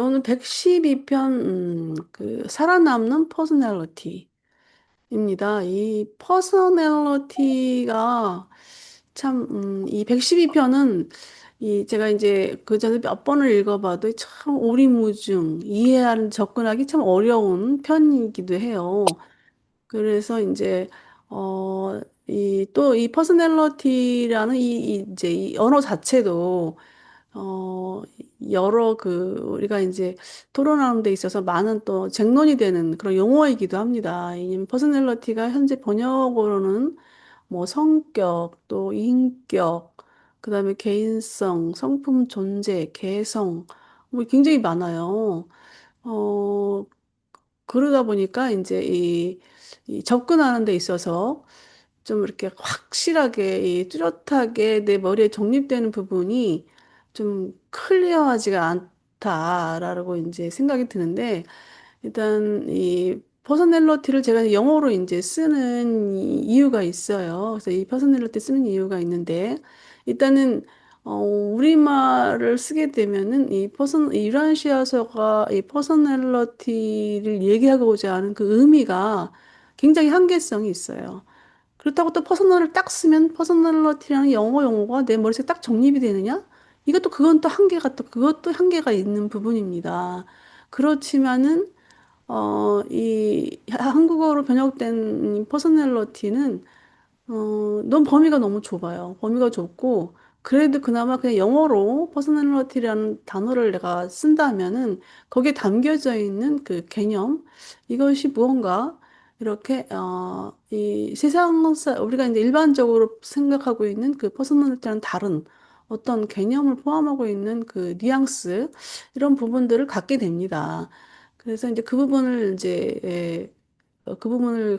저는 112편, 살아남는 퍼스널리티입니다. 이 퍼스널리티가 참, 이 112편은 제가 이제 그 전에 몇 번을 읽어봐도 참 오리무중, 이해하는, 접근하기 참 어려운 편이기도 해요. 그래서 이제, 또 이 퍼스널리티라는 이제 이 언어 자체도 어, 여러 우리가 이제 토론하는 데 있어서 많은 또 쟁론이 되는 그런 용어이기도 합니다. 이 퍼스널리티가 현재 번역어로는 뭐 성격, 또 인격, 그다음에 개인성, 성품 존재, 개성, 뭐 굉장히 많아요. 어, 그러다 보니까 이제 이 접근하는 데 있어서 좀 이렇게 확실하게 뚜렷하게 내 머리에 정립되는 부분이 좀 클리어하지가 않다라고 이제 생각이 드는데 일단 이 퍼스널리티를 제가 영어로 이제 쓰는 이유가 있어요. 그래서 이 퍼스널리티 쓰는 이유가 있는데 일단은 우리말을 쓰게 되면은 이 유란시아서가 이 퍼스널리티를 얘기하고자 하는 그 의미가 굉장히 한계성이 있어요. 그렇다고 또 퍼스널을 딱 쓰면 퍼스널리티라는 영어 용어가 내 머릿속에 딱 정립이 되느냐? 이것도 그건 또 한계가 또 그것도 한계가 있는 부분입니다. 그렇지만은 이 한국어로 번역된 이 퍼스널리티는 너무 범위가 너무 좁아요. 범위가 좁고, 그래도 그나마 그냥 영어로 퍼스널리티라는 단어를 내가 쓴다면은 거기에 담겨져 있는 그 개념, 이것이 무언가 이렇게, 이 우리가 이제 일반적으로 생각하고 있는 그 퍼스널리티랑 다른 어떤 개념을 포함하고 있는 그 뉘앙스, 이런 부분들을 갖게 됩니다. 그래서 이제 그 부분을 그 부분을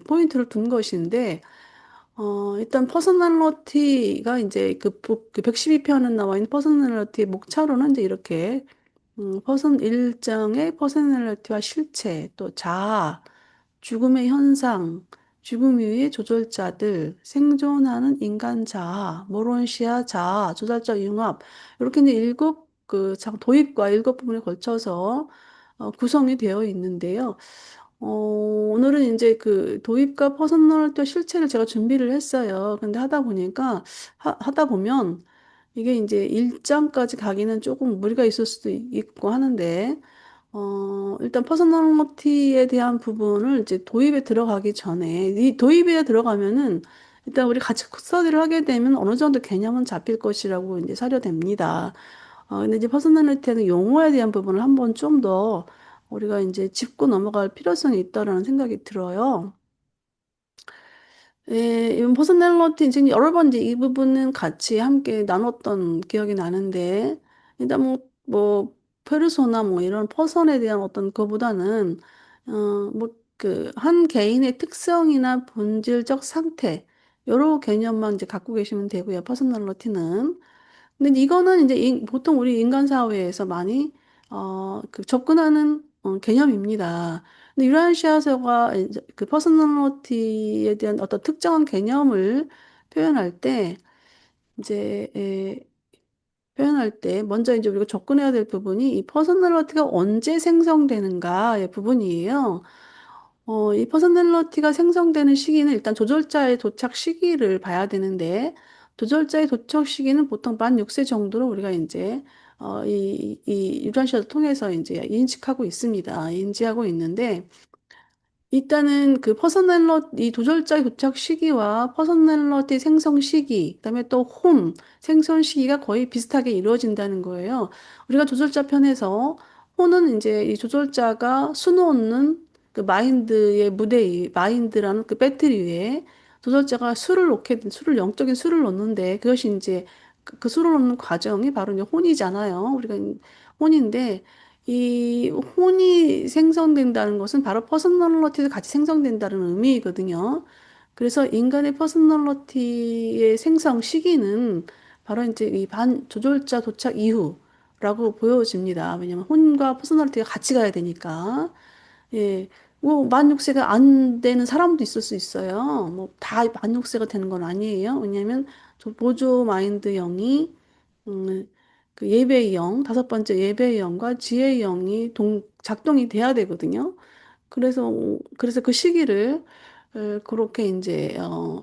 포인트를 둔 것인데, 일단 퍼스널리티가 이제 그 112편에 나와 있는 퍼스널리티의 목차로는 이제 이렇게, 일정의 퍼스널리티와 실체, 또 자아, 죽음의 현상, 죽음 이후의 조절자들, 생존하는 인간 자아, 모론시아 자아, 조달자 융합, 이렇게 이제 도입과 일곱 부분에 걸쳐서 구성이 되어 있는데요. 오늘은 이제 그 도입과 퍼스널리티와 실체를 제가 준비를 했어요. 근데 하다 보면 이게 이제 1장까지 가기는 조금 무리가 있을 수도 있고 하는데, 일단 퍼스널리티에 대한 부분을 이제 도입에 들어가기 전에, 이 도입에 들어가면은 일단 우리 같이 스터디를 하게 되면 어느 정도 개념은 잡힐 것이라고 이제 사료됩니다. 근데 이제 퍼스널리티는 용어에 대한 부분을 한번 좀 더 우리가 이제 짚고 넘어갈 필요성이 있다라는 생각이 들어요. 예, 이번 퍼스널리티 지금 여러 번 이제 이 부분은 같이 함께 나눴던 기억이 나는데 일단 페르소나 뭐 이런 퍼선에 대한 어떤 거보다는 한 개인의 특성이나 본질적 상태 여러 개념만 이제 갖고 계시면 되고요. 퍼스널리티는. 근데 이거는 이제 보통 우리 인간 사회에서 많이 접근하는 개념입니다. 근데 유라시아서가 이제 그 퍼스널리티에 대한 어떤 특정한 개념을 표현할 때 이제 표현할 때 먼저 이제 우리가 접근해야 될 부분이 이 퍼스널리티가 언제 생성되는가의 부분이에요. 이 퍼스널리티가 생성되는 시기는 일단 조절자의 도착 시기를 봐야 되는데, 조절자의 도착 시기는 보통 만 6세 정도로 우리가 이제, 이 유전시를 통해서 이제 인지하고 있는데, 일단은 이 조절자의 도착 시기와 퍼스널리티 생성 시기, 그다음에 또 생성 시기가 거의 비슷하게 이루어진다는 거예요. 우리가 조절자 편에서 홈은 이제 이 조절자가 수놓는 그 마인드라는 그 배터리 위에 조절자가 영적인 수를 놓는데 그것이 이제 그 수를 놓는 과정이 바로 이제 혼이잖아요. 혼인데 이 혼이 생성된다는 것은 바로 퍼스널리티도 같이 생성된다는 의미이거든요. 그래서 인간의 퍼스널리티의 생성 시기는 바로 이제 이 조절자 도착 이후라고 보여집니다. 왜냐하면 혼과 퍼스널리티가 같이 가야 되니까. 예. 만 6세가 안 되는 사람도 있을 수 있어요. 다 만 6세가 되는 건 아니에요. 왜냐하면 보조 마인드 영이 그 예배의 영, 다섯 번째 예배의 영과 지혜의 영이 작동이 돼야 되거든요. 그래서 그 시기를 그렇게 이제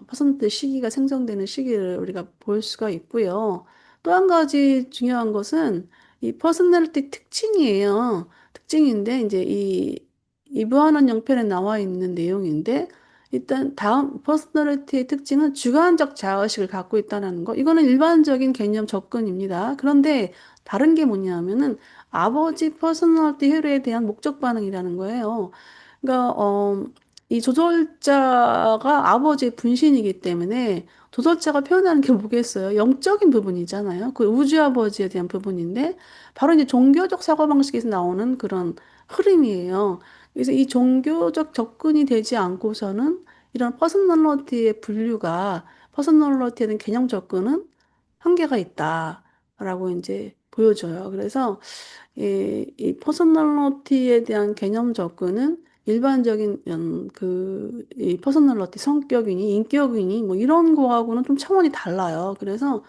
퍼센트 시기가 생성되는 시기를 우리가 볼 수가 있고요. 또 한 가지 중요한 것은 이 퍼스널리티 특징이에요. 특징인데 이제 이 무한한 영편에 나와 있는 내용인데 일단 다음 퍼스널리티의 특징은 주관적 자아의식을 갖고 있다는 거. 이거는 일반적인 개념 접근입니다. 그런데 다른 게 뭐냐면은 아버지 퍼스널리티 회로에 대한 목적 반응이라는 거예요. 그러니까 이 조절자가 아버지의 분신이기 때문에 조절자가 표현하는 게 뭐겠어요? 영적인 부분이잖아요. 그 우주 아버지에 대한 부분인데 바로 이제 종교적 사고방식에서 나오는 그런 흐름이에요. 그래서 이 종교적 접근이 되지 않고서는 이런 퍼스널리티의 분류가 퍼스널리티에 대한 개념 접근은 한계가 있다라고 이제 보여줘요. 그래서 이 퍼스널리티에 대한 개념 접근은 일반적인 이 퍼스널리티 성격이니 인격이니 뭐 이런 거하고는 좀 차원이 달라요. 그래서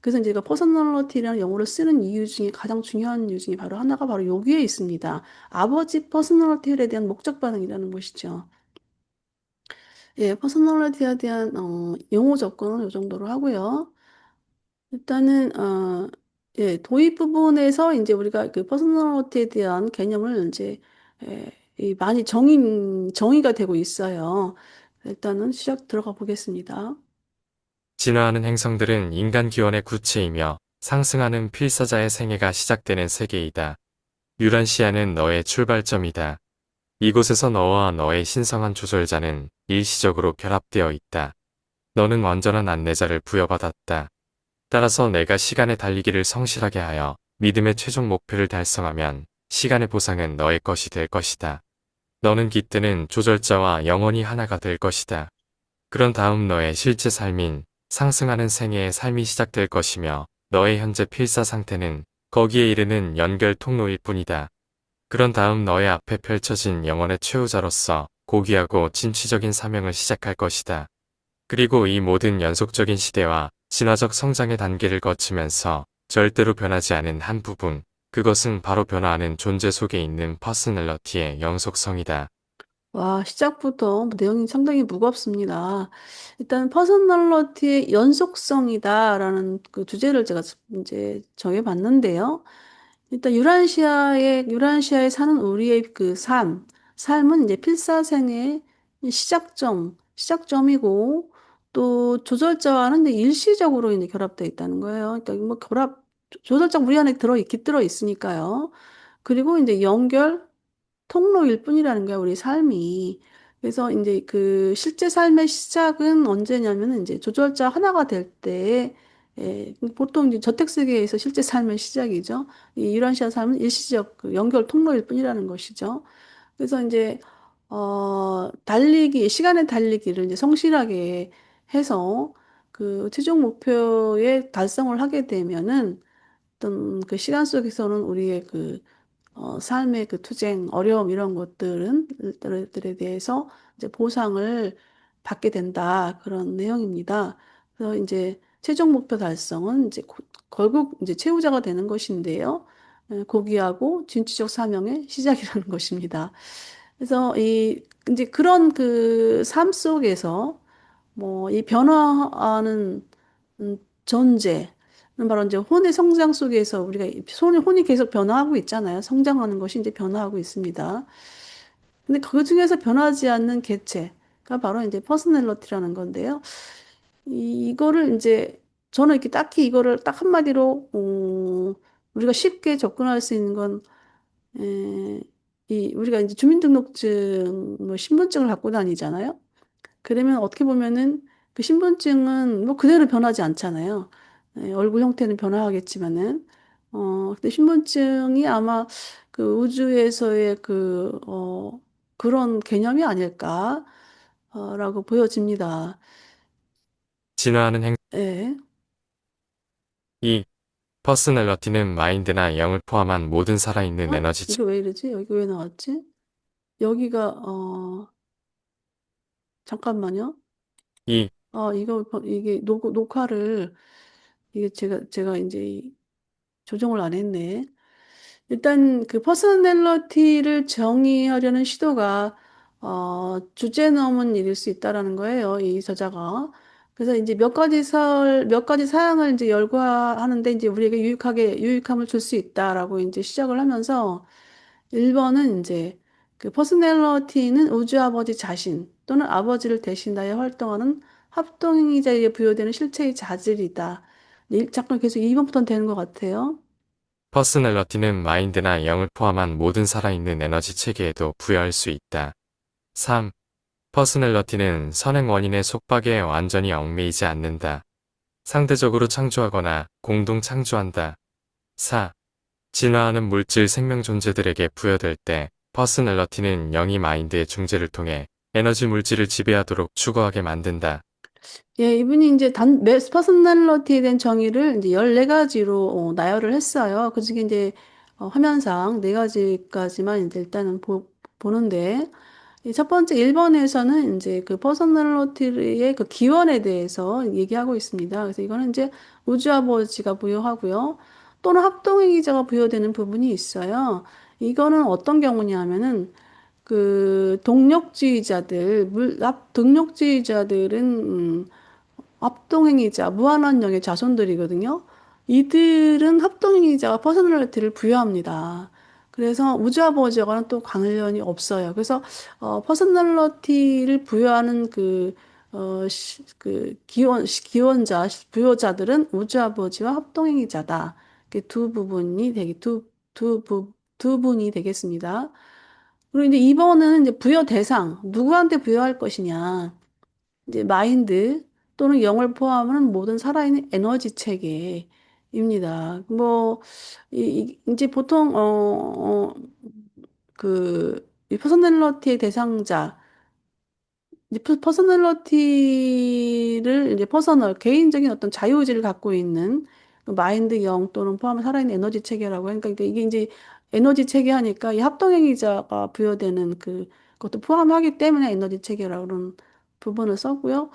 이제 그 퍼스널리티라는 용어를 쓰는 이유 중에 가장 중요한 이유 중에 바로 하나가 바로 여기에 있습니다. 아버지 퍼스널리티에 대한 목적 반응이라는 것이죠. 예, 퍼스널리티에 대한 용어 접근은 이 정도로 하고요. 일단은 예, 도입 부분에서 이제 우리가 그 퍼스널리티에 대한 개념을 이제 이 많이 정의가 되고 있어요. 일단은 시작 들어가 보겠습니다. 진화하는 행성들은 인간 기원의 구체이며 상승하는 필사자의 생애가 시작되는 세계이다. 유란시아는 너의 출발점이다. 이곳에서 너와 너의 신성한 조절자는 일시적으로 결합되어 있다. 너는 완전한 안내자를 부여받았다. 따라서 내가 시간의 달리기를 성실하게 하여 믿음의 최종 목표를 달성하면 시간의 보상은 너의 것이 될 것이다. 너는 깃드는 조절자와 영원히 하나가 될 것이다. 그런 다음 너의 실제 삶인 상승하는 생애의 삶이 시작될 것이며 너의 현재 필사 상태는 거기에 이르는 연결 통로일 뿐이다. 그런 다음 너의 앞에 펼쳐진 영혼의 최후자로서 고귀하고 진취적인 사명을 시작할 것이다. 그리고 이 모든 연속적인 시대와 진화적 성장의 단계를 거치면서 절대로 변하지 않은 한 부분, 그것은 바로 변화하는 존재 속에 있는 퍼스널러티의 영속성이다. 와, 시작부터 내용이 상당히 무겁습니다. 일단 퍼스널리티의 연속성이다라는 그 주제를 제가 이제 정해봤는데요. 일단 유란시아에 사는 우리의 그 삶은 이제 필사생의 시작점이고 또 조절자와는 이제 일시적으로 이제 결합되어 있다는 거예요. 그러니까 뭐 조절자 우리 안에 깃들어 있으니까요. 그리고 이제 통로일 뿐이라는 거야, 우리 삶이. 그래서 이제 그 실제 삶의 시작은 언제냐면은 이제 조절자 하나가 될 때, 보통 이제 저택세계에서 실제 삶의 시작이죠. 이 유란시아 삶은 일시적 그 연결 통로일 뿐이라는 것이죠. 그래서 이제, 시간의 달리기를 이제 성실하게 해서 그 최종 목표에 달성을 하게 되면은 어떤 그 시간 속에서는 우리의 삶의 그 투쟁, 어려움 이런 것들에 대해서 이제 보상을 받게 된다. 그런 내용입니다. 그래서 이제 최종 목표 달성은 결국 이제 최후자가 되는 것인데요. 고귀하고 진취적 사명의 시작이라는 것입니다. 그래서 이제 그런 그 삶 속에서 뭐 이 변화하는 존재는 바로 이제 혼의 성장 속에서 우리가 혼이 계속 변화하고 있잖아요. 성장하는 것이 이제 변화하고 있습니다. 근데 그 중에서 변하지 않는 개체가 바로 이제 퍼스널리티라는 건데요. 이거를 이제 저는 이렇게 딱히 이거를 딱 한마디로 우리가 쉽게 접근할 수 있는 건 우리가 이제 주민등록증 뭐 신분증을 갖고 다니잖아요. 그러면 어떻게 보면은 그 신분증은 뭐 그대로 변하지 않잖아요. 얼굴 형태는 변화하겠지만은, 근데 신분증이 아마 그 우주에서의 그런 개념이 아닐까, 라고 보여집니다. 진화하는 예. 이 퍼스널러티는 마인드나 영을 포함한 모든 살아있는 에너지 이게 왜 이러지? 여기 왜 나왔지? 여기가, 잠깐만요. 이 이게 녹화를, 이게 제가 이제 조정을 안 했네. 일단 그 퍼스널리티를 정의하려는 시도가 주제 넘은 일일 수 있다라는 거예요. 이 저자가. 그래서 이제 몇 가지 사항을 이제 열거하는데 이제 우리에게 유익함을 줄 수 있다라고 이제 시작을 하면서 1번은 이제 그 퍼스널리티는 우주 아버지 자신 또는 아버지를 대신하여 활동하는 합동이자에 부여되는 실체의 자질이다. 잠깐 계속 2번부터는 되는 것 같아요. 퍼스널러티는 마인드나 영을 포함한 모든 살아있는 에너지 체계에도 부여할 수 있다. 3. 퍼스널러티는 선행 원인의 속박에 완전히 얽매이지 않는다. 상대적으로 창조하거나 공동 창조한다. 4. 진화하는 물질 생명 존재들에게 부여될 때 퍼스널러티는 영이 마인드의 중재를 통해 에너지 물질을 지배하도록 추구하게 만든다. 예, 이분이 이제 퍼스널리티에 대한 정의를 이제 14가지로 나열을 했어요. 그중에 이제 화면상 4가지까지만 이제 일단은 보는데, 이 첫 번째 1번에서는 이제 그 퍼스널리티의 그 기원에 대해서 얘기하고 있습니다. 그래서 이거는 이제 우주 아버지가 부여하고요. 또는 합동의기자가 부여되는 부분이 있어요. 이거는 어떤 경우냐면은 그 동력주의자들은 합동행위자, 무한원령의 자손들이거든요. 이들은 합동행위자가 퍼스널리티를 부여합니다. 그래서 우주아버지와는 또 관련이 없어요. 그래서 퍼스널리티를 부여하는 부여자들은 우주아버지와 합동행위자다. 이렇게 두 분이 되겠습니다. 그리고 이제 2번은 이제 부여 대상, 누구한테 부여할 것이냐. 이제 마인드 또는 영을 포함하는 모든 살아있는 에너지 체계입니다. 뭐, 이제 보통, 이 퍼스널리티의 대상자, 이제 퍼스널리티를 이제 개인적인 어떤 자유의지를 갖고 있는 그 마인드, 영 또는 포함한 살아있는 에너지 체계라고 하니까 이게 이제 에너지 체계 하니까 이 합동행위자가 부여되는 그것도 포함하기 때문에 에너지 체계라고 그런 부분을 썼고요.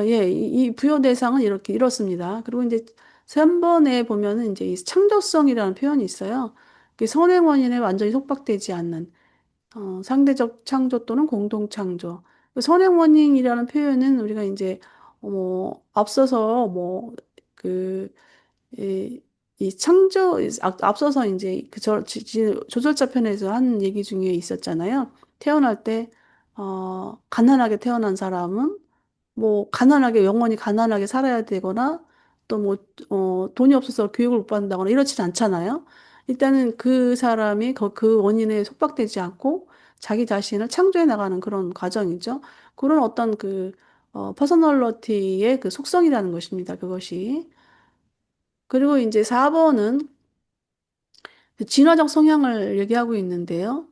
예, 이 부여 대상은 이렇습니다. 그리고 이제 3번에 보면은 이제 이 창조성이라는 표현이 있어요. 그 선행 원인에 완전히 속박되지 않는 상대적 창조 또는 공동 창조. 그 선행 원인이라는 표현은 우리가 이제 앞서서 이, 이 창조 앞서서 이제 조절자 편에서 한 얘기 중에 있었잖아요. 태어날 때 가난하게 태어난 사람은 뭐 가난하게 영원히 가난하게 살아야 되거나 또 뭐 돈이 없어서 교육을 못 받는다거나 이렇진 않잖아요. 일단은 그 사람이 그 원인에 속박되지 않고 자기 자신을 창조해 나가는 그런 과정이죠. 그런 어떤 퍼서널리티의 그 속성이라는 것입니다. 그것이. 그리고 이제 4번은 그 진화적 성향을 얘기하고 있는데요.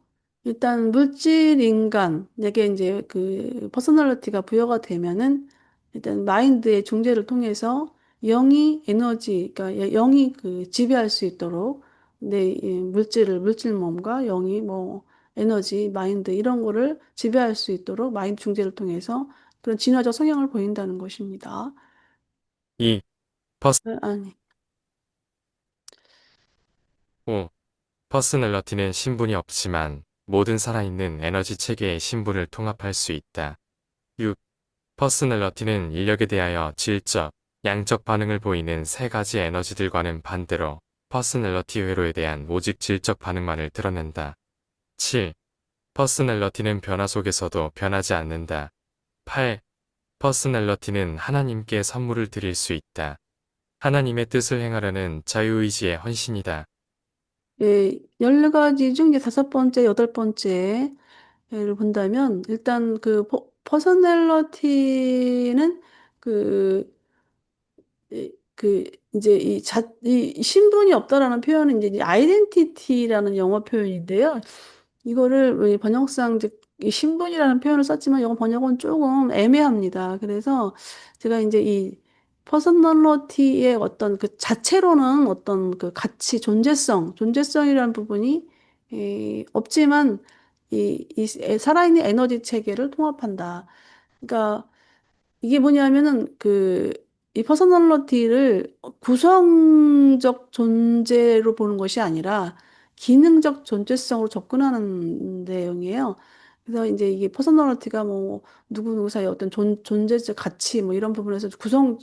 일단 물질 인간에게 이제 그 퍼스널리티가 부여가 되면은 일단 마인드의 중재를 통해서 그러니까 영이 그 지배할 수 있도록 이 물질 몸과 영이 뭐 에너지, 마인드 이런 거를 지배할 수 있도록 마인드 중재를 통해서 그런 진화적 성향을 보인다는 것입니다. 2. 퍼스, 아니. 5. 퍼스널러티는 신분이 없지만 모든 살아있는 에너지 체계의 신분을 통합할 수 있다. 6. 퍼스널러티는 인력에 대하여 질적, 양적 반응을 보이는 세 가지 에너지들과는 반대로 퍼스널러티 회로에 대한 오직 질적 반응만을 드러낸다. 7. 퍼스널러티는 변화 속에서도 변하지 않는다. 8. 퍼스널러티는 하나님께 선물을 드릴 수 있다. 하나님의 뜻을 행하려는 자유의지의 헌신이다. 예, 14가지 중 이제 5번째, 8번째를 본다면, 일단 퍼서널리티는 그, 이제 이 신분이 없다라는 표현은 이제 아이덴티티라는 영어 표현인데요. 이거를 왜 번역상 이제 이 신분이라는 표현을 썼지만 영어 번역은 조금 애매합니다. 그래서 제가 이제 이 퍼스널리티의 어떤 그 자체로는 어떤 그 가치, 존재성이라는 부분이 없지만 이 살아있는 에너지 체계를 통합한다. 그러니까 이게 뭐냐면은 이 퍼스널리티를 구성적 존재로 보는 것이 아니라 기능적 존재성으로 접근하는 내용이에요. 그래서 이제 이게 퍼스널리티가 뭐 누구 사이에 어떤 존재적 가치 뭐 이런 부분에서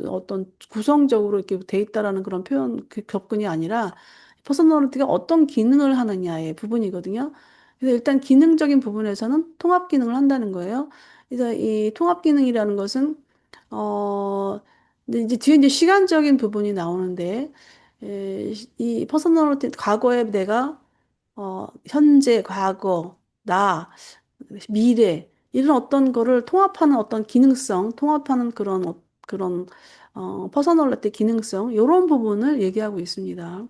어떤 구성적으로 이렇게 돼 있다라는 그런 표현 그 접근이 아니라 퍼스널리티가 어떤 기능을 하느냐의 부분이거든요. 그래서 일단 기능적인 부분에서는 통합 기능을 한다는 거예요. 그래서 이 통합 기능이라는 것은 어 근데 이제 뒤에 이제 시간적인 부분이 나오는데, 이 퍼스널리티, 과거에 내가, 현재, 과거, 나, 미래, 이런 어떤 거를 통합하는 어떤 기능성, 통합하는 퍼스널리티 기능성, 이런 부분을 얘기하고 있습니다.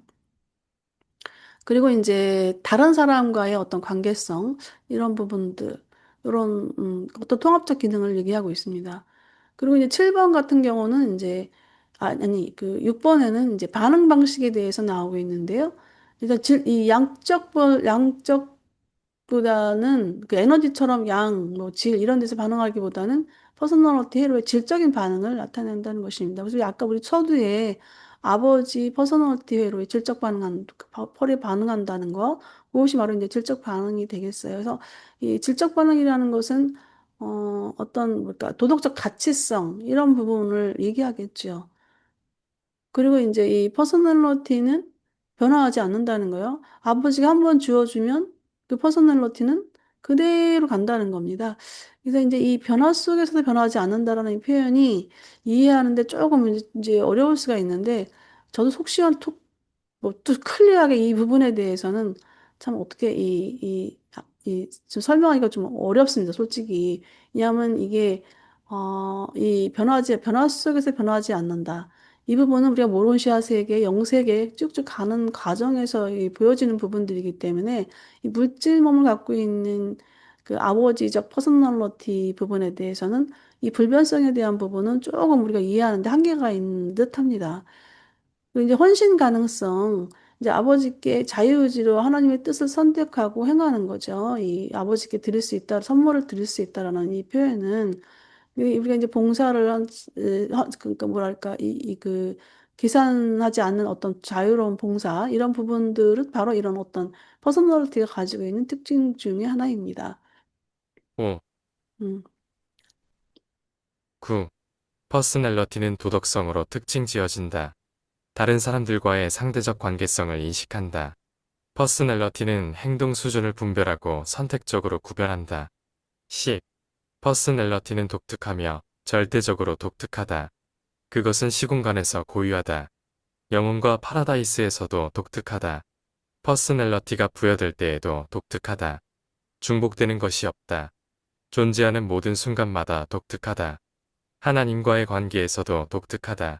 그리고 이제 다른 사람과의 어떤 관계성, 이런 부분들, 이런, 어떤 통합적 기능을 얘기하고 있습니다. 그리고 이제 7번 같은 경우는 이제, 그 6번에는 이제 반응 방식에 대해서 나오고 있는데요. 일단 이 양적보다는 그 에너지처럼 양, 뭐 질, 이런 데서 반응하기보다는 퍼스널리티 회로의 질적인 반응을 나타낸다는 것입니다. 그래서 아까 우리 서두에 아버지 퍼스널리티 회로의 질적 펄에 반응한다는 거, 그것이 바로 이제 질적 반응이 되겠어요. 그래서 이 질적 반응이라는 것은 어떤 뭐랄까 도덕적 가치성 이런 부분을 얘기하겠죠. 그리고 이제 이 퍼스널리티는 변화하지 않는다는 거예요. 아버지가 한번 주어주면 그 퍼스널리티는 그대로 간다는 겁니다. 그래서 이제 이 변화 속에서도 변화하지 않는다라는 이 표현이 이해하는데 조금 이제 어려울 수가 있는데, 저도 속 시원 또 클리어하게 이 부분에 대해서는 참 어떻게 좀 설명하기가 좀 어렵습니다, 솔직히. 왜냐하면 이게, 변화 속에서 변화하지 않는다. 이 부분은 우리가 모론시아 세계, 영세계 쭉쭉 가는 과정에서 보여지는 부분들이기 때문에 이 물질 몸을 갖고 있는 그 아버지적 퍼스널리티 부분에 대해서는 이 불변성에 대한 부분은 조금 우리가 이해하는데 한계가 있는 듯 합니다. 그리고 이제 헌신 가능성, 이제 아버지께 자유의지로 하나님의 뜻을 선택하고 행하는 거죠. 이 아버지께 드릴 수 있다, 선물을 드릴 수 있다라는 이 표현은 우리가 이제 그러니까 뭐랄까, 계산하지 않는 어떤 자유로운 봉사, 이런 부분들은 바로 이런 어떤 퍼스널리티가 가지고 있는 특징 중에 하나입니다. 5. 음. 9. 퍼스널러티는 도덕성으로 특징 지어진다. 다른 사람들과의 상대적 관계성을 인식한다. 퍼스널러티는 행동 수준을 분별하고 선택적으로 구별한다. 10. 퍼스널러티는 독특하며 절대적으로 독특하다. 그것은 시공간에서 고유하다. 영혼과 파라다이스에서도 독특하다. 퍼스널러티가 부여될 때에도 독특하다. 중복되는 것이 없다. 존재하는 모든 순간마다 독특하다. 하나님과의 관계에서도 독특하다.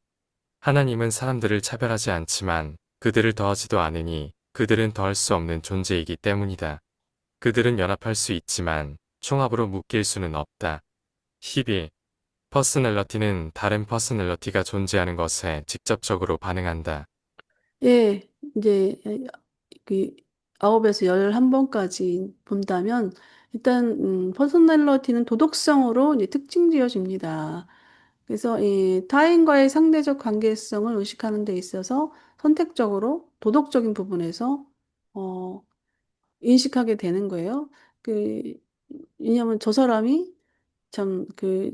하나님은 사람들을 차별하지 않지만 그들을 더하지도 않으니 그들은 더할 수 없는 존재이기 때문이다. 그들은 연합할 수 있지만 총합으로 묶일 수는 없다. 12. 퍼스널러티는 다른 퍼스널러티가 존재하는 것에 직접적으로 반응한다. 예, 이제 그 9에서 11번까지 본다면 일단 퍼스널리티는 도덕성으로 이제 특징 지어집니다. 그래서 이 타인과의 상대적 관계성을 의식하는 데 있어서 선택적으로 도덕적인 부분에서 어, 인식하게 되는 거예요. 그 왜냐하면 저 사람이 참 그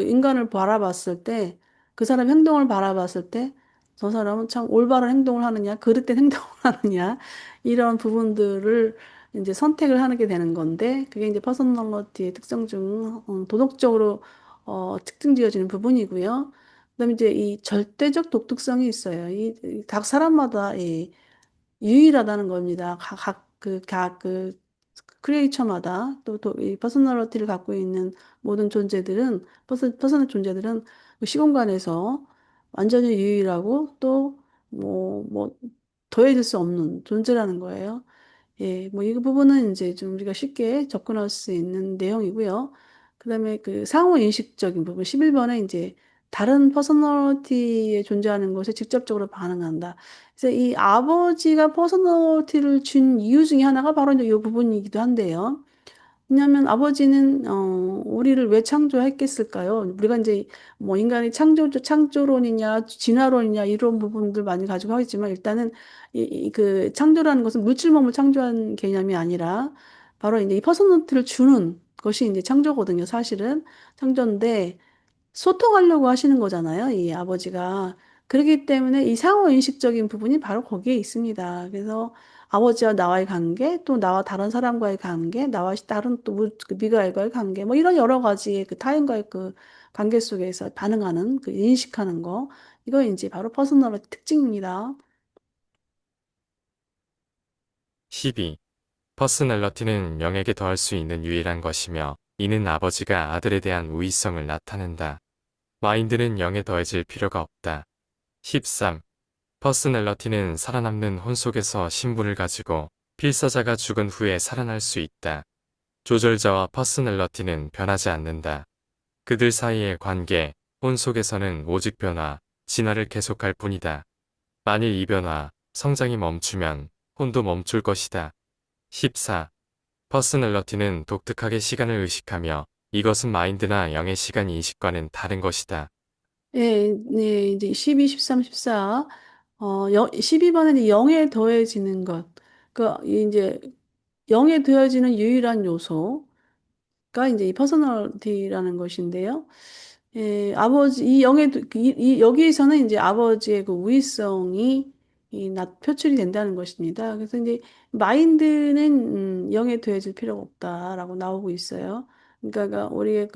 인간을 바라봤을 때, 그 사람 행동을 바라봤을 때, 저 사람은 참 올바른 행동을 하느냐, 그릇된 행동을 하느냐, 이런 부분들을 이제 선택을 하게 되는 건데, 그게 이제 퍼스널리티의 특성 중, 도덕적으로, 특징 지어지는 부분이고요. 그다음에 이제 이 절대적 독특성이 있어요. 각 사람마다 유일하다는 겁니다. 각 크리에이처마다 이 퍼스널리티를 갖고 있는 모든 존재들은, 퍼스널 존재들은 그 시공간에서 완전히 유일하고 또 더해질 수 없는 존재라는 거예요. 예, 뭐 이 부분은 이제 좀 우리가 쉽게 접근할 수 있는 내용이고요. 그다음에 그 상호 인식적인 부분 11번에 이제 다른 퍼스널리티에 존재하는 것에 직접적으로 반응한다. 그래서 이 아버지가 퍼스널리티를 준 이유 중에 하나가 바로 이제 이 부분이기도 한데요. 왜냐하면 아버지는 우리를 왜 창조했겠을까요? 우리가 이제 뭐 인간의 창조론이냐 진화론이냐 이런 부분들 많이 가지고 하겠지만 일단은 그 창조라는 것은 물질몸을 창조한 개념이 아니라 바로 이제 이 퍼스널리티를 주는 것이 이제 창조거든요. 사실은 창조인데 소통하려고 하시는 거잖아요, 이 아버지가. 그렇기 때문에 이 상호인식적인 부분이 바로 거기에 있습니다. 그래서 아버지와 나와의 관계, 또 나와 다른 사람과의 관계, 나와 다른 또 그 미가엘과의 관계, 뭐 이런 여러 가지의 그 타인과의 그 관계 속에서 반응하는, 그 인식하는 거, 이거 이제 바로 퍼스널의 특징입니다. 12. 퍼스널러티는 영에게 더할 수 있는 유일한 것이며 이는 아버지가 아들에 대한 우위성을 나타낸다. 마인드는 영에 더해질 필요가 없다. 13. 퍼스널러티는 살아남는 혼 속에서 신분을 가지고 필사자가 죽은 후에 살아날 수 있다. 조절자와 퍼스널러티는 변하지 않는다. 그들 사이의 관계, 혼 속에서는 오직 변화, 진화를 계속할 뿐이다. 만일 이 변화, 성장이 멈추면 혼도 멈출 것이다. 14. 퍼스널러티는 독특하게 시간을 의식하며 이것은 마인드나 영의 시간 인식과는 다른 것이다. 예, 네, 이제 12, 13, 14. 12번에는 0에 더해지는 것. 그, 이제 0에 더해지는 유일한 요소가 이제 이 퍼스널리티라는 것인데요. 예, 이 영의, 여기에서는 이제 아버지의 그 우위성이 표출이 된다는 것입니다. 그래서 이제 마인드는 0에 더해질 필요가 없다라고 나오고 있어요. 그러니까 우리의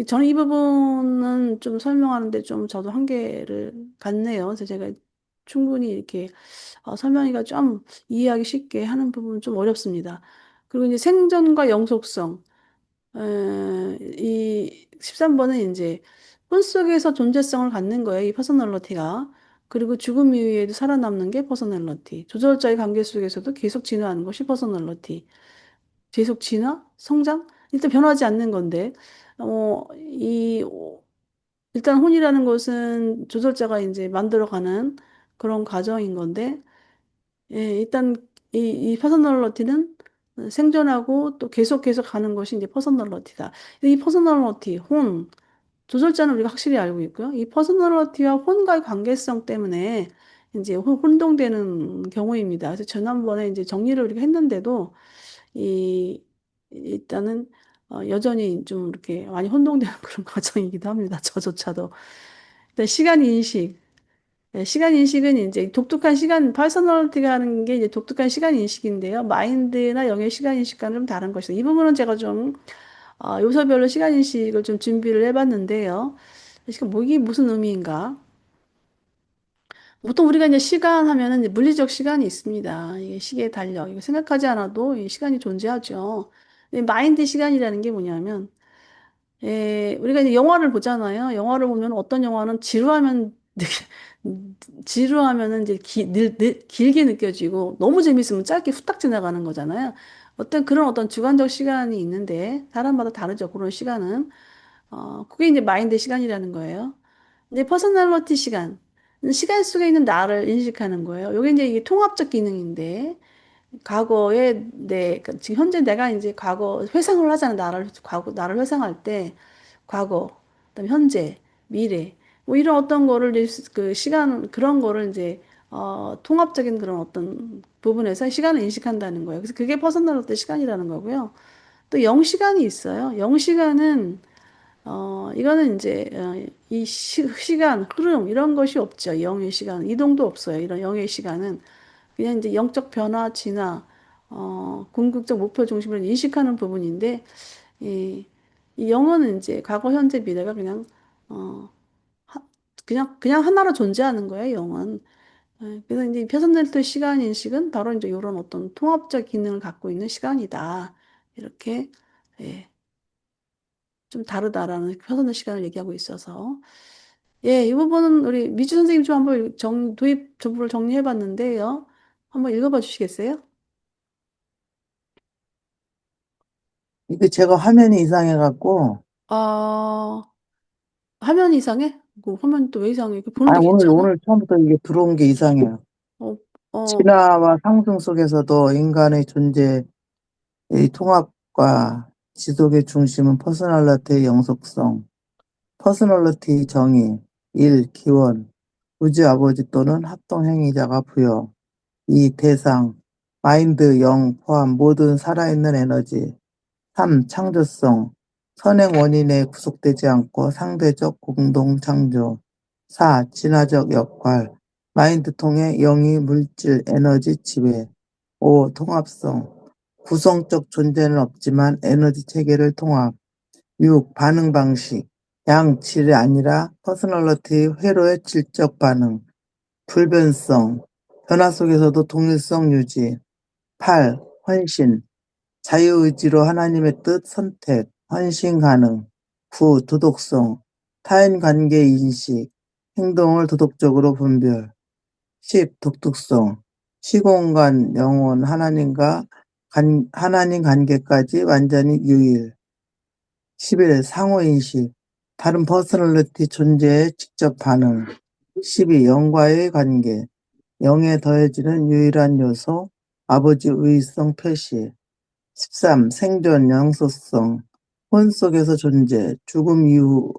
저는 이 부분은 좀 설명하는데 좀 저도 한계를 갖네요. 그래서 제가 충분히 이렇게 설명이가 좀 이해하기 쉽게 하는 부분은 좀 어렵습니다. 그리고 이제 생존과 영속성. 이 13번은 이제 혼 속에서 존재성을 갖는 거예요. 이 퍼서널리티가. 그리고 죽음 이후에도 살아남는 게 퍼서널리티. 조절자의 관계 속에서도 계속 진화하는 것이 퍼서널리티. 계속 진화? 성장? 일단 변하지 않는 건데, 어, 이, 일단 혼이라는 것은 조절자가 이제 만들어가는 그런 과정인 건데, 예, 일단 이 퍼서널리티는 생존하고 또 계속 가는 것이 이제 퍼서널리티다. 이 퍼서널리티, 혼, 조절자는 우리가 확실히 알고 있고요. 이 퍼서널리티와 혼과의 관계성 때문에 이제 혼동되는 경우입니다. 그래서 지난번에 이제 정리를 우리가 했는데도 이 일단은 여전히 좀 이렇게 많이 혼동되는 그런 과정이기도 합니다. 저조차도. 일단 시간 인식. 네, 시간 인식은 이제 독특한 시간, 퍼스널리티가 하는 게 이제 독특한 시간 인식인데요. 마인드나 영의 시간 인식과는 좀 다른 것이죠. 이 부분은 제가 좀 요소별로 시간 인식을 좀 준비를 해봤는데요. 지금 뭐 이게 무슨 의미인가? 보통 우리가 이제 시간 하면은 이제 물리적 시간이 있습니다. 이게 시계 달력. 이거 생각하지 않아도 이 시간이 존재하죠. 근데 마인드 시간이라는 게 뭐냐면 우리가 이제 영화를 보잖아요. 영화를 보면 어떤 영화는 지루하면은 이제 길게 느껴지고 너무 재밌으면 짧게 후딱 지나가는 거잖아요. 그런 어떤 주관적 시간이 있는데 사람마다 다르죠. 그런 시간은. 그게 이제 마인드 시간이라는 거예요. 이제 퍼스널리티 시간. 시간 속에 있는 나를 인식하는 거예요. 이게 이제 이게 통합적 기능인데 과거에 그러니까 지금 현재 내가 이제 과거 회상을 하잖아. 나를 회상할 때 과거, 그다음에 현재, 미래 뭐 이런 어떤 거를 이제 그 시간 그런 거를 이제 통합적인 그런 어떤 부분에서 시간을 인식한다는 거예요. 그래서 그게 퍼스널리티 시간이라는 거고요. 또 영시간이 있어요. 영시간은 이거는 이제 이 시간, 흐름 이런 것이 없죠. 영의 시간, 이동도 없어요. 이런 영의 시간은 그냥 이제 영적 변화, 진화, 궁극적 목표 중심으로 인식하는 부분인데 이, 이 영어는 이제 과거, 현재, 미래가 그냥 어, 그냥 하나로 존재하는 거예요. 영은. 그래서 이제 퍼스널리티 시간 인식은 바로 이제 이런 어떤 통합적 기능을 갖고 있는 시간이다. 이렇게 예, 좀 다르다라는 퍼스널 시간을 얘기하고 있어서 예, 이 부분은 우리 미주 선생님 좀 한번 도입 정보를 정리해 봤는데요. 한번 읽어봐 주시겠어요? 이게 제가 화면이 이상해갖고, 아, 화면 이상해? 그 화면 또 왜 이상해? 보는데 아, 괜찮아? 오늘 처음부터 이게 들어온 게 이상해요. 어, 어, 진화와 상승 속에서도 인간의 존재, 이 통합 지속과 지속의 중심은 퍼스널리티의 영속성. 퍼스널리티 정의 1. 기원 우주 아버지 또는 합동행위자가 부여 2. 대상 마인드, 영, 포함 모든 살아있는 에너지 3. 창조성 선행 원인에 구속되지 않고 상대적 공동 창조 4. 진화적 역할 마인드 통해 영이 물질, 에너지 지배 5. 통합성 구성적 존재는 없지만 에너지 체계를 통합 6. 반응 방식 양, 질이 아니라 퍼스널리티 회로의 질적 반응 불변성 변화 속에서도 동일성 유지 8. 헌신 자유의지로 하나님의 뜻 선택, 헌신 가능. 9. 도덕성, 타인 관계 인식, 행동을 도덕적으로 분별. 10. 독특성, 시공간, 영혼, 하나님 관계까지 완전히 유일. 11. 상호인식, 다른 퍼스널리티 존재에 직접 반응. 12. 영과의 관계, 영에 더해지는 유일한 요소, 아버지 의의성 표시. 13. 생존, 영속성, 혼 속에서 존재, 죽음 이후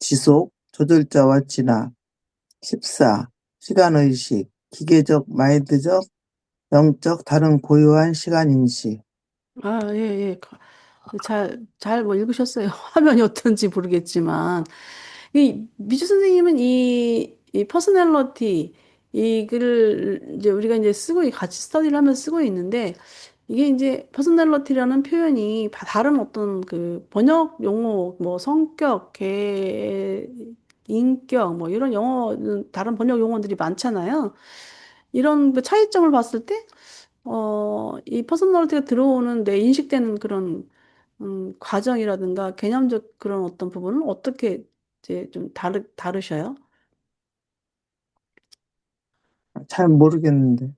지속, 조절자와 진화. 14. 시간의식, 기계적, 마인드적, 영적, 다른 고유한 시간인식. 아, 예, 예. 잘 뭐 읽으셨어요. 화면이 어떤지 모르겠지만. 이 미주 선생님은 이 퍼스널리티, 이 글을 이제 우리가 이제 같이 스터디를 하면서 쓰고 있는데, 이게 이제 퍼스널리티라는 표현이 다른 어떤 그 번역 용어, 뭐 성격, 인격, 뭐 이런 다른 번역 용어들이 많잖아요. 이런 그 차이점을 봤을 때, 이 퍼스널리티가 들어오는 내 인식되는 그런 과정이라든가 개념적 그런 어떤 부분은 어떻게 이제 좀 다르셔요? 잘 모르겠는데.